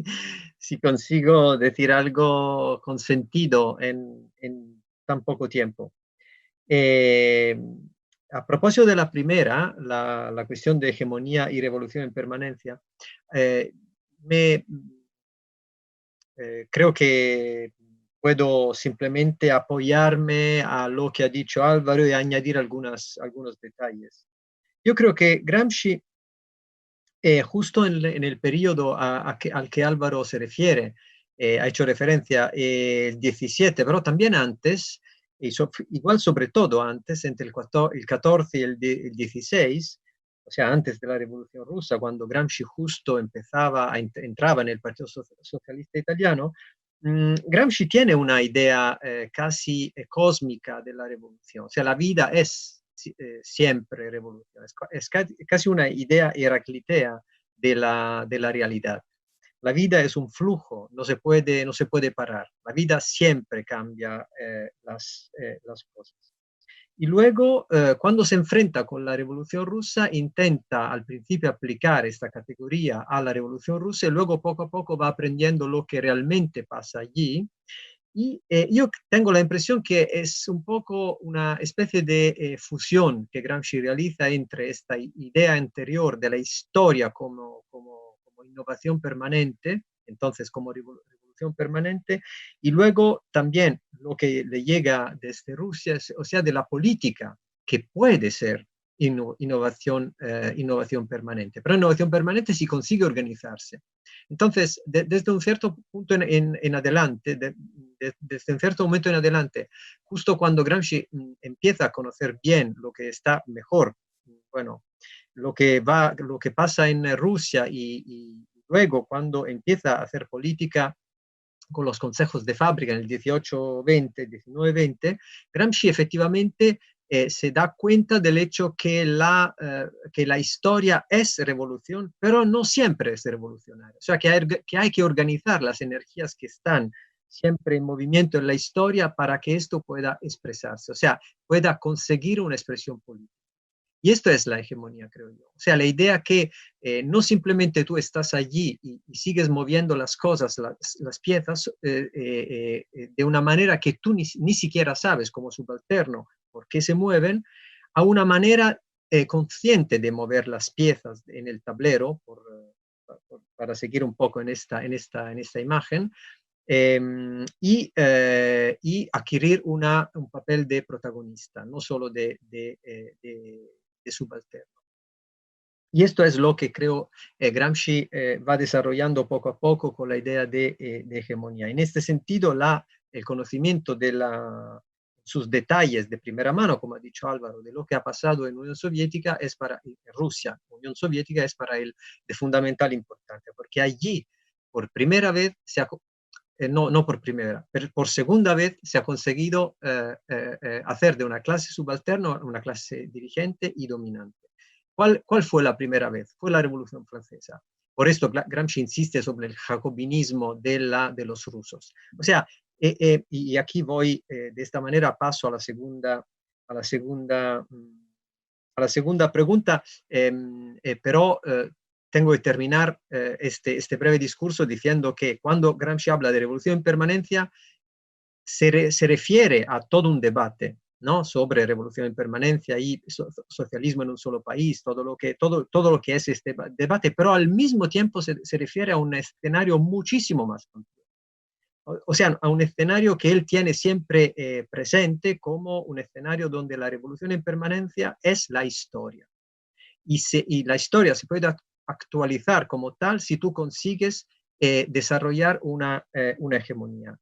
consigo decir algo con sentido en tan poco tiempo. A propósito de la primera, la cuestión de hegemonía y revolución en permanencia, creo que puedo simplemente apoyarme a lo que ha dicho Álvaro y añadir algunos detalles. Yo creo que Gramsci, justo en el periodo al que Álvaro se refiere, ha hecho referencia el 17, pero también antes, igual sobre todo antes, entre el 14 y el 16, o sea, antes de la Revolución Rusa, cuando Gramsci justo entraba en el Partido Socialista Italiano, Gramsci tiene una idea casi cósmica de la revolución. O sea, la vida es siempre revolución. Es casi una idea heraclitea de la realidad. La vida es un flujo, no se puede parar. La vida siempre cambia las cosas. Y luego, cuando se enfrenta con la Revolución Rusa, intenta al principio aplicar esta categoría a la Revolución Rusa y luego poco a poco va aprendiendo lo que realmente pasa allí. Y yo tengo la impresión que es un poco una especie de fusión que Gramsci realiza entre esta idea anterior de la historia como innovación permanente, entonces como revolución permanente, y luego también lo que le llega desde Rusia, o sea, de la política, que puede ser innovación permanente. Pero innovación permanente si consigue organizarse. Entonces, desde un cierto punto en adelante, desde un cierto momento en adelante, justo cuando Gramsci empieza a conocer bien lo que está mejor, bueno, lo que pasa en Rusia y luego cuando empieza a hacer política con los consejos de fábrica en el 18-20, 19-20, Gramsci efectivamente se da cuenta del hecho que la historia es revolución, pero no siempre es revolucionaria. O sea, que hay que organizar las energías que están siempre en movimiento en la historia para que esto pueda expresarse, o sea, pueda conseguir una expresión política. Y esto es la hegemonía, creo yo. O sea, la idea que no simplemente tú estás allí y sigues moviendo las cosas, las piezas, de una manera que tú ni siquiera sabes como subalterno por qué se mueven, a una manera consciente de mover las piezas en el tablero, para seguir un poco en esta imagen, y adquirir un papel de protagonista, no solo de subalterno. Y esto es lo que creo Gramsci va desarrollando poco a poco con la idea de hegemonía. En este sentido, el conocimiento de sus detalles de primera mano, como ha dicho Álvaro, de lo que ha pasado en Unión Soviética, en Rusia, Unión Soviética, es para él de fundamental importancia, porque allí, por primera vez, no por primera, pero por segunda vez se ha conseguido hacer de una clase subalterna una clase dirigente y dominante. ¿Cuál fue la primera vez? Fue la Revolución Francesa. Por esto Gramsci insiste sobre el jacobinismo de los rusos. O sea, y aquí voy, de esta manera paso a la segunda pregunta, pero tengo que terminar este breve discurso diciendo que cuando Gramsci habla de revolución en permanencia, se refiere a todo un debate, ¿no?, sobre revolución en permanencia y socialismo en un solo país, todo lo que es este debate, pero al mismo tiempo se refiere a un escenario muchísimo más amplio. O sea, a un escenario que él tiene siempre presente como un escenario donde la revolución en permanencia es la historia. Y la historia se puede actualizar como tal si tú consigues desarrollar una hegemonía.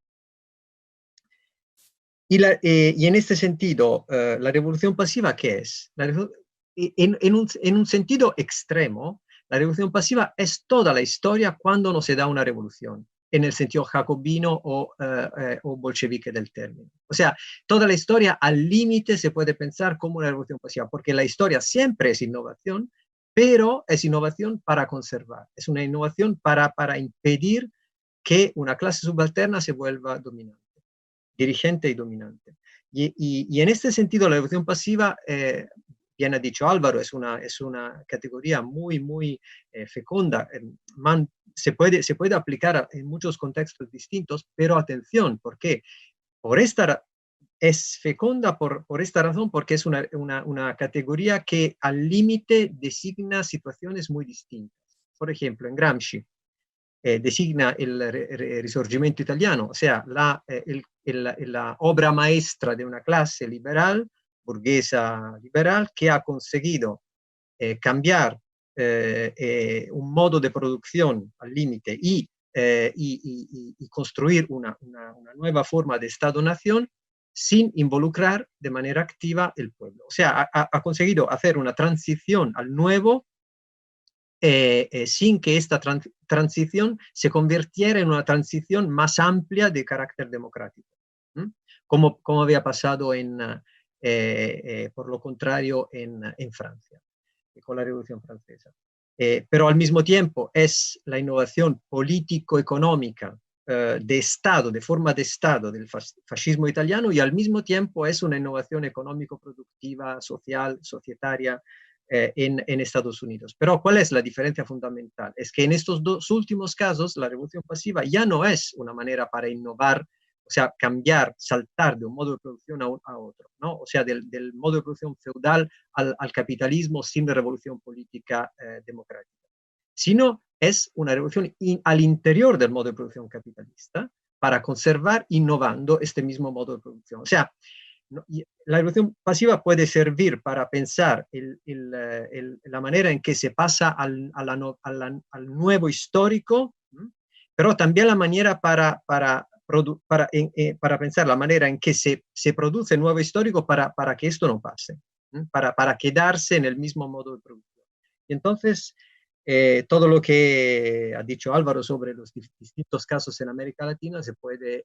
Y en este sentido, ¿la revolución pasiva qué es? En un sentido extremo, la revolución pasiva es toda la historia cuando no se da una revolución, en el sentido jacobino o bolchevique del término. O sea, toda la historia al límite se puede pensar como una revolución pasiva, porque la historia siempre es innovación, pero es innovación para conservar, es una innovación para impedir que una clase subalterna se vuelva dominante, dirigente y dominante. Y en este sentido, la revolución pasiva, bien ha dicho Álvaro, es una categoría muy, muy fecunda. Se puede aplicar en muchos contextos distintos, pero atención, ¿por qué? Es fecunda por esta razón, porque es una categoría que al límite designa situaciones muy distintas. Por ejemplo, en Gramsci, designa el Risorgimento italiano, o sea, la obra maestra de una clase liberal, burguesa liberal, que ha conseguido cambiar un modo de producción al límite y construir una nueva forma de Estado-nación sin involucrar de manera activa el pueblo. O sea, ha conseguido hacer una transición al nuevo sin que esta transición se convirtiera en una transición más amplia de carácter democrático, como había pasado por lo contrario en Francia, con la Revolución Francesa. Pero al mismo tiempo es la innovación político-económica de Estado, de forma de Estado del fascismo italiano, y al mismo tiempo es una innovación económico-productiva, social, societaria, en Estados Unidos. Pero ¿cuál es la diferencia fundamental? Es que en estos dos últimos casos la revolución pasiva ya no es una manera para innovar, o sea, cambiar, saltar de un modo de producción a otro, ¿no? O sea, del modo de producción feudal al capitalismo sin revolución política democrática, sino es una revolución al interior del modo de producción capitalista para conservar, innovando este mismo modo de producción. O sea, la revolución pasiva puede servir para pensar la manera en que se pasa al nuevo histórico, pero también la manera para pensar la manera en que se produce el nuevo histórico para que esto no pase, para quedarse en el mismo modo de producción. Y entonces, todo lo que ha dicho Álvaro sobre los distintos casos en América Latina se puede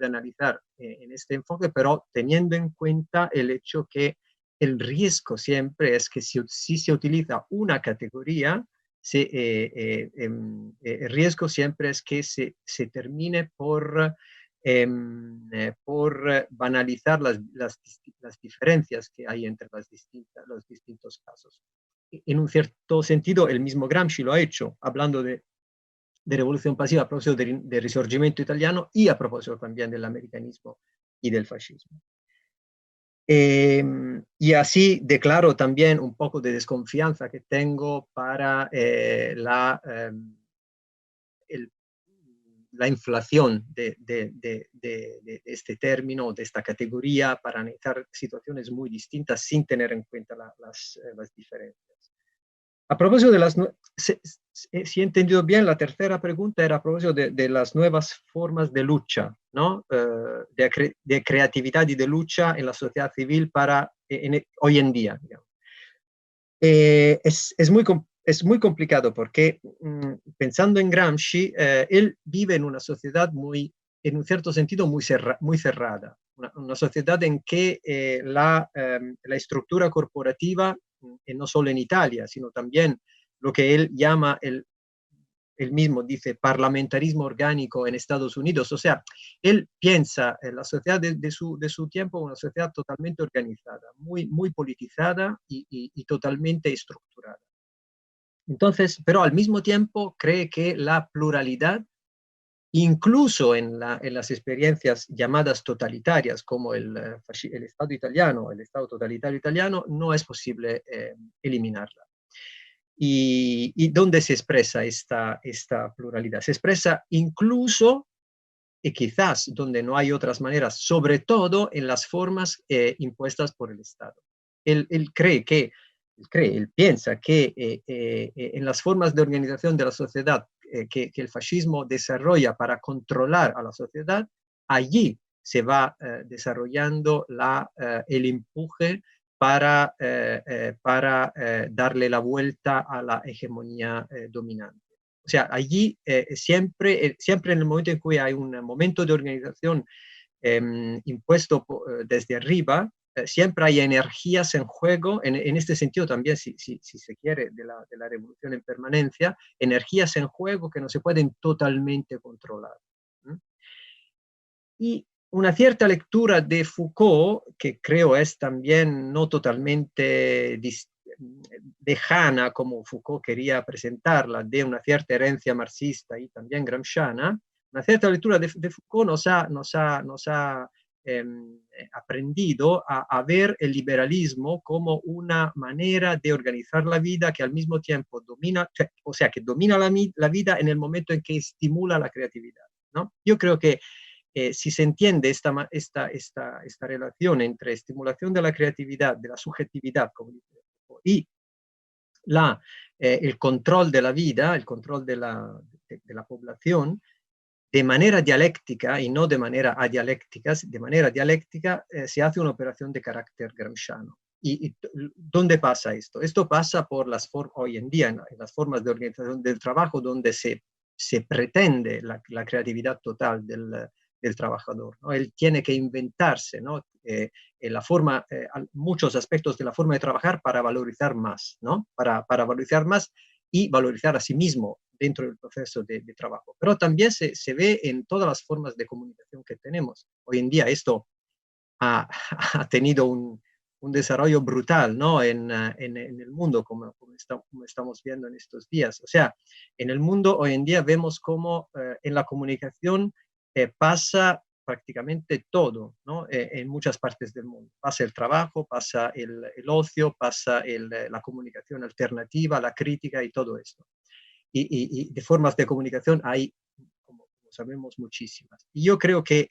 analizar en este enfoque, pero teniendo en cuenta el hecho que el riesgo siempre es que si se utiliza una categoría, el riesgo siempre es que se termine por banalizar las diferencias que hay entre los distintos casos. en un cierto sentido, el mismo Gramsci lo ha hecho, hablando de revolución pasiva a propósito del Risorgimento italiano y a propósito también del americanismo y del fascismo. Y así declaro también un poco de desconfianza que tengo para la inflación de este término, de esta categoría, para analizar situaciones muy distintas sin tener en cuenta las diferencias. A propósito de si he entendido bien, la tercera pregunta era a propósito de las nuevas formas de lucha, ¿no? De creatividad y de lucha en la sociedad civil hoy en día, digamos. Es muy complicado porque pensando en Gramsci, él vive en una sociedad en un cierto sentido muy cerrada, una sociedad en que la estructura corporativa, no solo en Italia, sino también lo que él llama él mismo dice parlamentarismo orgánico en Estados Unidos. O sea, él piensa en la sociedad de su tiempo una sociedad totalmente organizada, muy politizada y totalmente estructurada. Entonces, pero al mismo tiempo cree que la pluralidad, incluso en las experiencias llamadas totalitarias, como el Estado italiano, el Estado totalitario italiano, no es posible eliminarla. ¿Y dónde se expresa esta pluralidad? Se expresa incluso, y quizás donde no hay otras maneras, sobre todo en las formas impuestas por el Estado. Él piensa que en las formas de organización de la sociedad que el fascismo desarrolla para controlar a la sociedad, allí se va desarrollando el empuje para darle la vuelta a la hegemonía dominante. O sea, allí siempre en el momento en que hay un momento de organización impuesto desde arriba, siempre hay energías en juego, en este sentido también, si se quiere, de la revolución en permanencia, energías en juego que no se pueden totalmente controlar. Y una cierta lectura de Foucault, que creo es también no totalmente lejana como Foucault quería presentarla, de una cierta herencia marxista y también gramsciana, una cierta lectura de Foucault nos ha aprendido a ver el liberalismo como una manera de organizar la vida que al mismo tiempo domina, o sea, que domina la vida en el momento en que estimula la creatividad, ¿no? Yo creo que si se entiende esta relación entre estimulación de la creatividad, de la subjetividad, como dice, y el control de la vida, el control de la población, de manera dialéctica y no de manera adialéctica, de manera dialéctica se hace una operación de carácter gramsciano. ¿Y dónde pasa esto? Esto pasa por hoy en día en las formas de organización del trabajo, donde se pretende la creatividad total del trabajador, ¿no? Él tiene que inventarse, ¿no? Muchos aspectos de la forma de trabajar para valorizar más, ¿no? Para valorizar más y valorizar a sí mismo dentro del proceso de trabajo. Pero también se ve en todas las formas de comunicación que tenemos. Hoy en día esto ha tenido un desarrollo brutal, ¿no? en el mundo, como estamos viendo en estos días. O sea, en el mundo hoy en día vemos cómo en la comunicación pasa prácticamente todo, ¿no? En muchas partes del mundo. Pasa el trabajo, pasa el ocio, pasa la comunicación alternativa, la crítica y todo esto. Y de formas de comunicación hay, como sabemos, muchísimas. Y yo creo que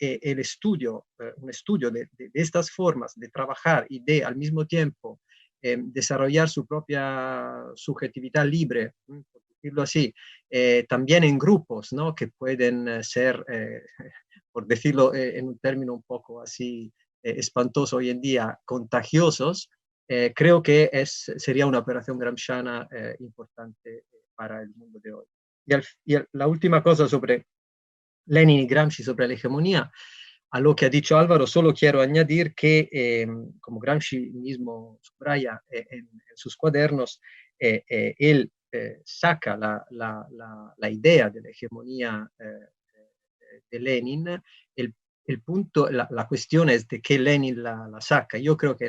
un estudio de estas formas de trabajar y de al mismo tiempo desarrollar su propia subjetividad libre, por decirlo así, también en grupos, ¿no? Que pueden ser, por decirlo en un término un poco así espantoso hoy en día, contagiosos, creo que sería una operación gramsciana importante para el mundo de hoy. La última cosa sobre Lenin y Gramsci, sobre la hegemonía, a lo que ha dicho Álvaro, solo quiero añadir que, como Gramsci mismo subraya en sus cuadernos, él saca la idea de la hegemonía de Lenin, el punto, la cuestión es de qué Lenin la saca. Yo creo que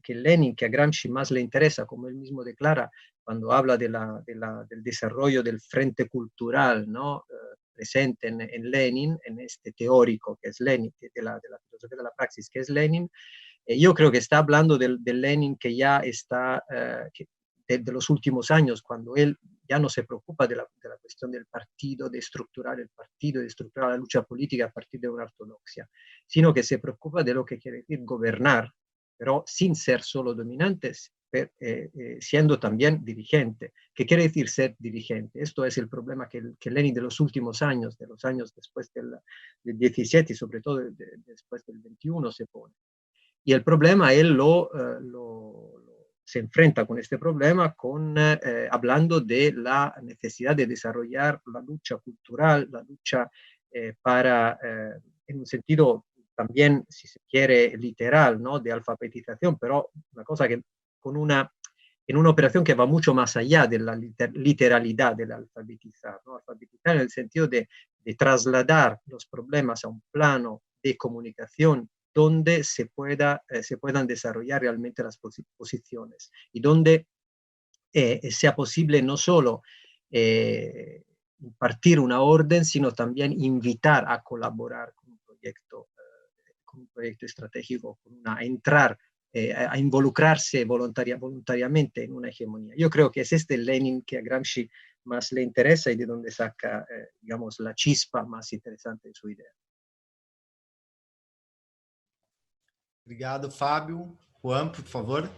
Lenin, que a Gramsci más le interesa, como él mismo declara, cuando habla del desarrollo del frente cultural, ¿no? Presente en Lenin, en este teórico que es Lenin, de la filosofía de la praxis que es Lenin, yo creo que está hablando del Lenin que ya está, de los últimos años, cuando él ya no se preocupa de la cuestión del partido, de estructurar el partido, de estructurar la lucha política a partir de una ortodoxia, sino que se preocupa de lo que quiere decir gobernar, pero sin ser solo dominantes, siendo también dirigente. ¿Qué quiere decir ser dirigente? Esto es el problema que Lenin de los últimos años, de los años después del 17 y sobre todo después del 21 se pone. Y el problema, él se enfrenta con este problema hablando de la necesidad de desarrollar la lucha cultural, la lucha en un sentido también, si se quiere, literal, ¿no? De alfabetización, pero una cosa que en una operación que va mucho más allá de la literalidad del alfabetizar, ¿no? Alfabetizar en el sentido de trasladar los problemas a un plano de comunicación donde se puedan desarrollar realmente las posiciones y donde sea posible no solo impartir una orden, sino también invitar a colaborar con un proyecto estratégico, a entrar, a involucrarse voluntariamente en una hegemonía. Yo creo que es este Lenin que a Gramsci más le interesa y de donde saca, digamos, la chispa más interesante de su idea. Obrigado, Fábio. Juan, por favor.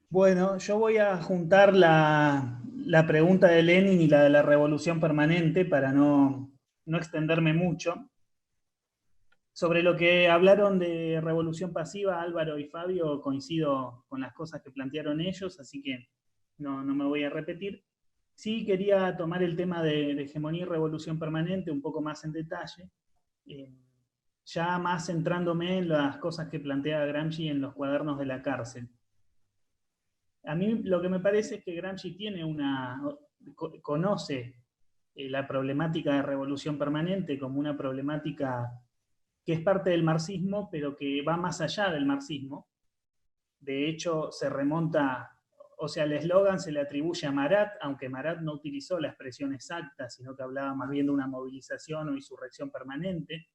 Bueno, yo voy a juntar la pregunta de Lenin y la de la revolución permanente para no extenderme mucho. Sobre lo que hablaron de revolución pasiva, Álvaro y Fabio, coincido con las cosas que plantearon ellos, así que no me voy a repetir. Sí quería tomar el tema de hegemonía y revolución permanente un poco más en detalle. Ya más centrándome en las cosas que plantea Gramsci en los cuadernos de la cárcel. A mí lo que me parece es que Gramsci conoce la problemática de revolución permanente como una problemática que es parte del marxismo, pero que va más allá del marxismo. De hecho, se remonta, o sea, el eslogan se le atribuye a Marat, aunque Marat no utilizó la expresión exacta, sino que hablaba más bien de una movilización o insurrección permanente,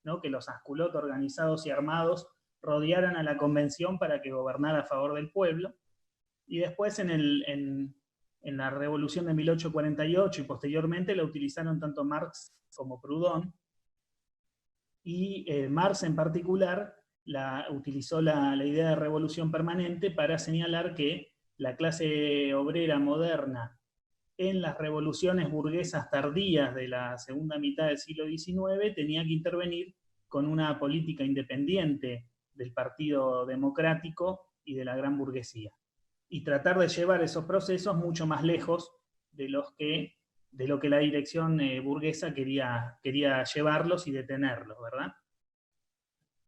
¿no? Que los asculots organizados y armados rodearan a la convención para que gobernara a favor del pueblo. Y después en la revolución de 1848 y posteriormente la utilizaron tanto Marx como Proudhon. Y Marx en particular utilizó la idea de revolución permanente para señalar que la clase obrera moderna en las revoluciones burguesas tardías de la segunda mitad del siglo XIX tenía que intervenir con una política independiente del Partido Democrático y de la gran burguesía, y tratar de llevar esos procesos mucho más lejos de lo que la dirección burguesa quería llevarlos y detenerlos, ¿verdad?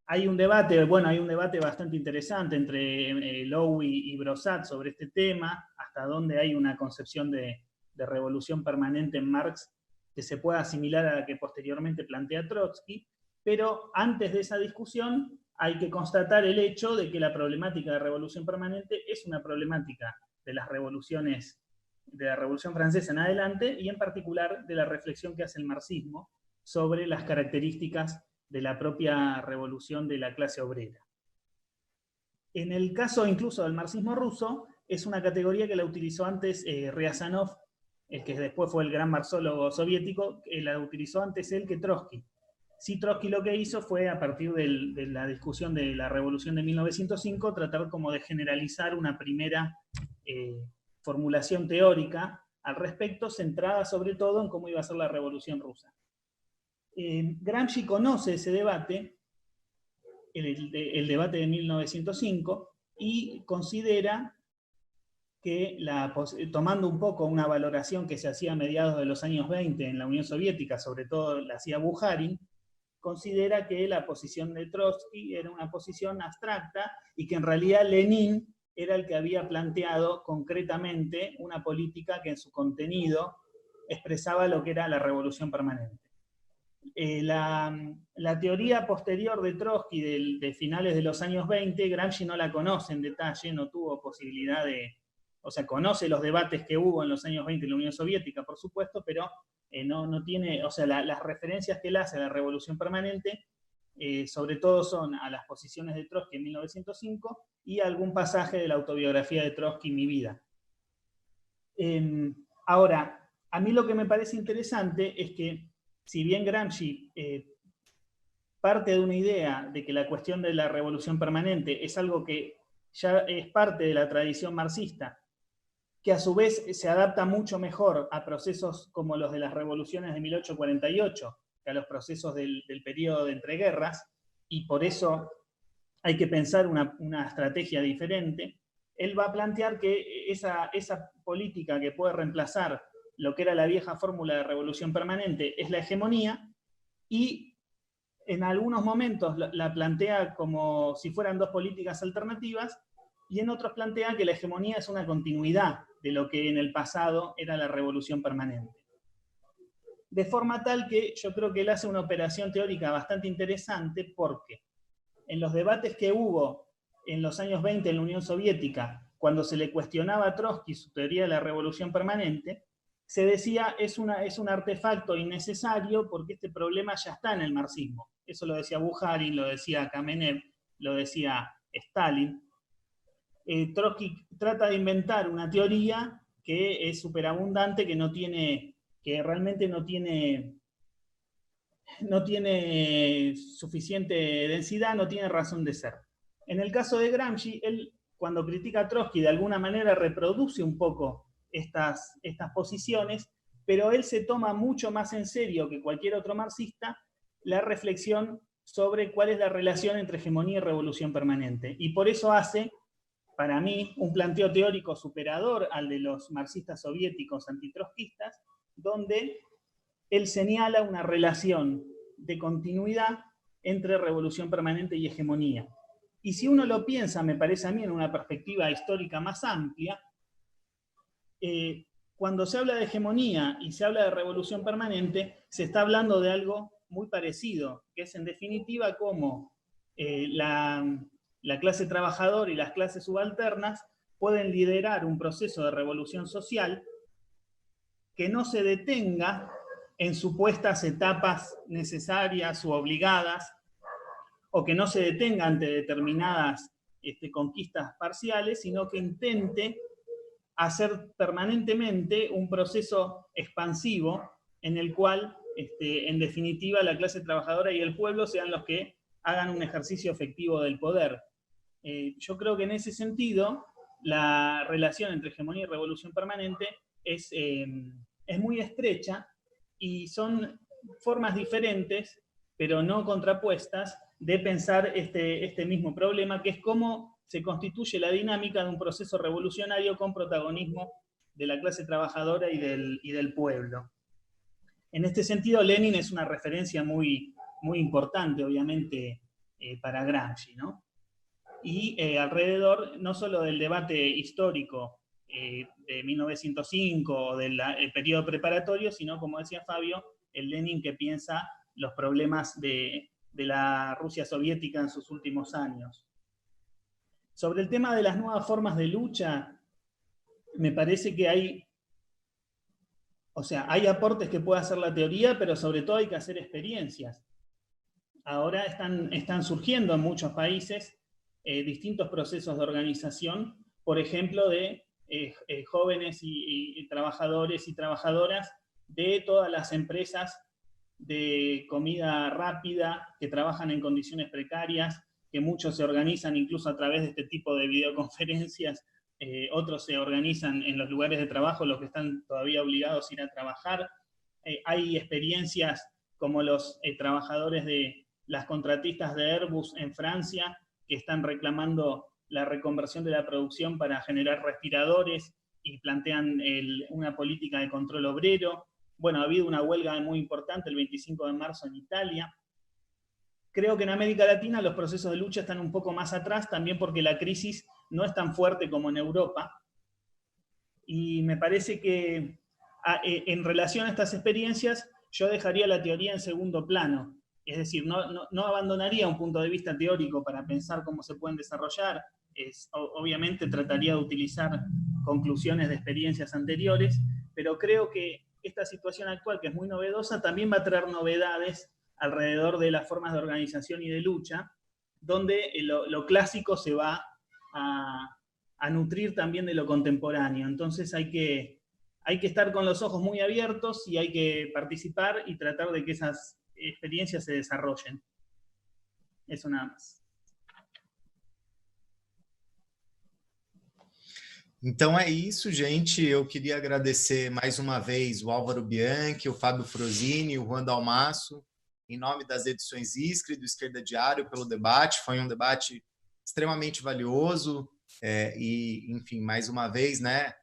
Hay un debate bastante interesante entre Lowy y Brossat sobre este tema, hasta dónde hay una concepción de revolución permanente en Marx que se pueda asimilar a la que posteriormente plantea Trotsky, pero antes de esa discusión hay que constatar el hecho de que la problemática de revolución permanente es una problemática de las revoluciones, de la Revolución Francesa en adelante, y en particular de la reflexión que hace el marxismo sobre las características de la propia revolución de la clase obrera. En el caso incluso del marxismo ruso, es una categoría que la utilizó antes Ryazanov, el que después fue el gran marxólogo soviético, la utilizó antes él que Trotsky. Sí, Trotsky lo que hizo fue, a partir de la discusión de la revolución de 1905, tratar como de generalizar una primera formulación teórica al respecto, centrada sobre todo en cómo iba a ser la revolución rusa. Gramsci conoce ese debate, el debate de 1905, y considera que, tomando un poco una valoración que se hacía a mediados de los años 20 en la Unión Soviética, sobre todo la hacía Bukharin, considera que la posición de Trotsky era una posición abstracta y que en realidad Lenin era el que había planteado concretamente una política que en su contenido expresaba lo que era la revolución permanente. La teoría posterior de Trotsky de finales de los años 20, Gramsci no la conoce en detalle, no tuvo posibilidad o sea, conoce los debates que hubo en los años 20 en la Unión Soviética, por supuesto, pero no tiene, o sea, las referencias que él hace a la Revolución Permanente, sobre todo son a las posiciones de Trotsky en 1905 y algún pasaje de la autobiografía de Trotsky, Mi vida. Ahora, a mí lo que me parece interesante es que, si bien Gramsci parte de una idea de que la cuestión de la revolución permanente es algo que ya es parte de la tradición marxista, que a su vez se adapta mucho mejor a procesos como los de las revoluciones de 1848, que a los procesos del periodo de entreguerras, y por eso hay que pensar una estrategia diferente, él va a plantear que esa política que puede reemplazar lo que era la vieja fórmula de revolución permanente es la hegemonía, y en algunos momentos la plantea como si fueran dos políticas alternativas, y en otros plantea que la hegemonía es una continuidad de lo que en el pasado era la revolución permanente. De forma tal que yo creo que él hace una operación teórica bastante interesante, porque en los debates que hubo en los años 20 en la Unión Soviética, cuando se le cuestionaba a Trotsky su teoría de la revolución permanente, se decía es un artefacto innecesario porque este problema ya está en el marxismo. Eso lo decía Bukharin, lo decía Kamenev, lo decía Stalin. Trotsky trata de inventar una teoría que es superabundante, que realmente no tiene suficiente densidad, no tiene razón de ser. En el caso de Gramsci, él, cuando critica a Trotsky, de alguna manera reproduce un poco estas posiciones, pero él se toma mucho más en serio que cualquier otro marxista la reflexión sobre cuál es la relación entre hegemonía y revolución permanente. Y por eso hace, para mí, un planteo teórico superador al de los marxistas soviéticos antitrotskistas, donde él señala una relación de continuidad entre revolución permanente y hegemonía. Y si uno lo piensa, me parece a mí, en una perspectiva histórica más amplia, cuando se habla de hegemonía y se habla de revolución permanente, se está hablando de algo muy parecido, que es en definitiva cómo la clase trabajadora y las clases subalternas pueden liderar un proceso de revolución social que no se detenga en supuestas etapas necesarias u obligadas, o que no se detenga ante determinadas conquistas parciales, sino que intente hacer permanentemente un proceso expansivo en el cual, en definitiva, la clase trabajadora y el pueblo sean los que hagan un ejercicio efectivo del poder. Yo creo que en ese sentido, la relación entre hegemonía y revolución permanente es muy estrecha, y son formas diferentes, pero no contrapuestas, de pensar este mismo problema, que es cómo se constituye la dinámica de un proceso revolucionario con protagonismo de la clase trabajadora y del pueblo. En este sentido, Lenin es una referencia muy, muy importante, obviamente, para Gramsci, ¿no? Y alrededor, no solo del debate histórico de 1905 o del periodo preparatorio, sino, como decía Fabio, el Lenin que piensa los problemas de la Rusia soviética en sus últimos años. Sobre el tema de las nuevas formas de lucha, me parece que hay aportes que puede hacer la teoría, pero sobre todo hay que hacer experiencias. Ahora están surgiendo en muchos países distintos procesos de organización, por ejemplo, de jóvenes y trabajadores y trabajadoras de todas las empresas de comida rápida que trabajan en condiciones precarias, que muchos se organizan incluso a través de este tipo de videoconferencias, otros se organizan en los lugares de trabajo, los que están todavía obligados a ir a trabajar. Hay experiencias como los trabajadores de las contratistas de Airbus en Francia, que están reclamando la reconversión de la producción para generar respiradores y plantean una política de control obrero. Bueno, ha habido una huelga muy importante el 25 de marzo en Italia. Creo que en América Latina los procesos de lucha están un poco más atrás, también porque la crisis no es tan fuerte como en Europa. Y me parece que en relación a estas experiencias, yo dejaría la teoría en segundo plano. Es decir, no abandonaría un punto de vista teórico para pensar cómo se pueden desarrollar. Obviamente trataría de utilizar conclusiones de experiencias anteriores, pero creo que esta situación actual, que es muy novedosa, también va a traer novedades alrededor de las formas de organización y de lucha, donde lo clásico se va a nutrir también de lo contemporáneo. Entonces hay que estar con los ojos muy abiertos y hay que participar y tratar de que esas experiencias se desarrollen. Eso nada más. Então é isso, gente. Eu queria agradecer mais uma vez o Álvaro Bianchi, o Fábio Frosini, o Juan Dalmasso, em nome das edições Iskra e do Esquerda Diário, pelo debate. Foi um debate extremamente valioso e, enfim, mais uma vez, né,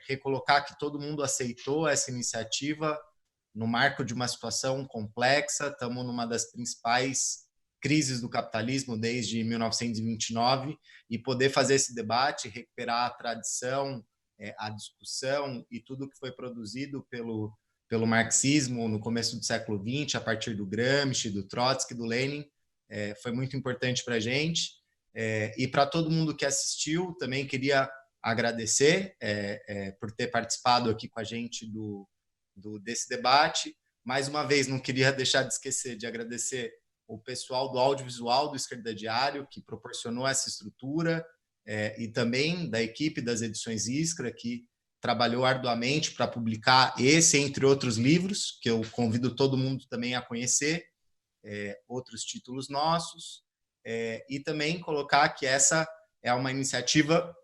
recolocar que todo mundo aceitou essa iniciativa no marco de uma situação complexa. Estamos numa das principais crises do capitalismo desde 1929, e poder fazer esse debate, recuperar a tradição, a discussão e tudo que foi produzido pelo marxismo no começo do século XX, a partir do Gramsci, do Trotsky, do Lenin, foi muito importante para a gente. E para todo mundo que assistiu, também queria agradecer por ter participado aqui com a gente desse debate. Mais uma vez, não queria deixar de esquecer de agradecer o pessoal do audiovisual do Esquerda Diário, que proporcionou essa estrutura, e também da equipe das edições Iskra, que trabalhou arduamente para publicar esse, entre outros livros, que eu convido todo mundo também a conhecer, outros títulos nossos, e também colocar que essa é uma iniciativa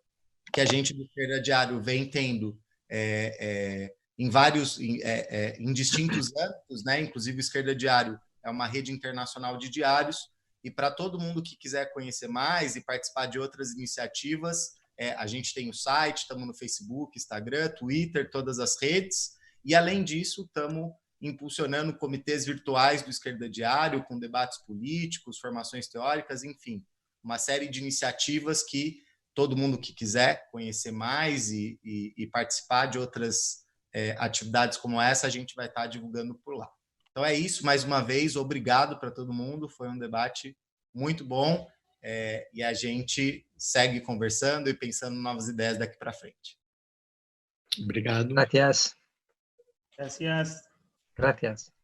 que a gente do Esquerda Diário vem tendo em vários, em distintos âmbitos, né? Inclusive o Esquerda Diário é uma rede internacional de diários, e para todo mundo que quiser conhecer mais e participar de outras iniciativas, a gente tem o site, estamos no Facebook, Instagram, Twitter, todas as redes, e além disso estamos impulsionando comitês virtuais do Esquerda Diário, com debates políticos, formações teóricas, enfim, uma série de iniciativas que todo mundo que quiser conhecer mais e participar de outras atividades como essa, a gente vai estar divulgando por lá. Então é isso, mais uma vez, obrigado para todo mundo, foi um debate muito bom, e a gente segue conversando e pensando em novas ideias daqui para frente. Obrigado. Gracias. Gracias. Gracias.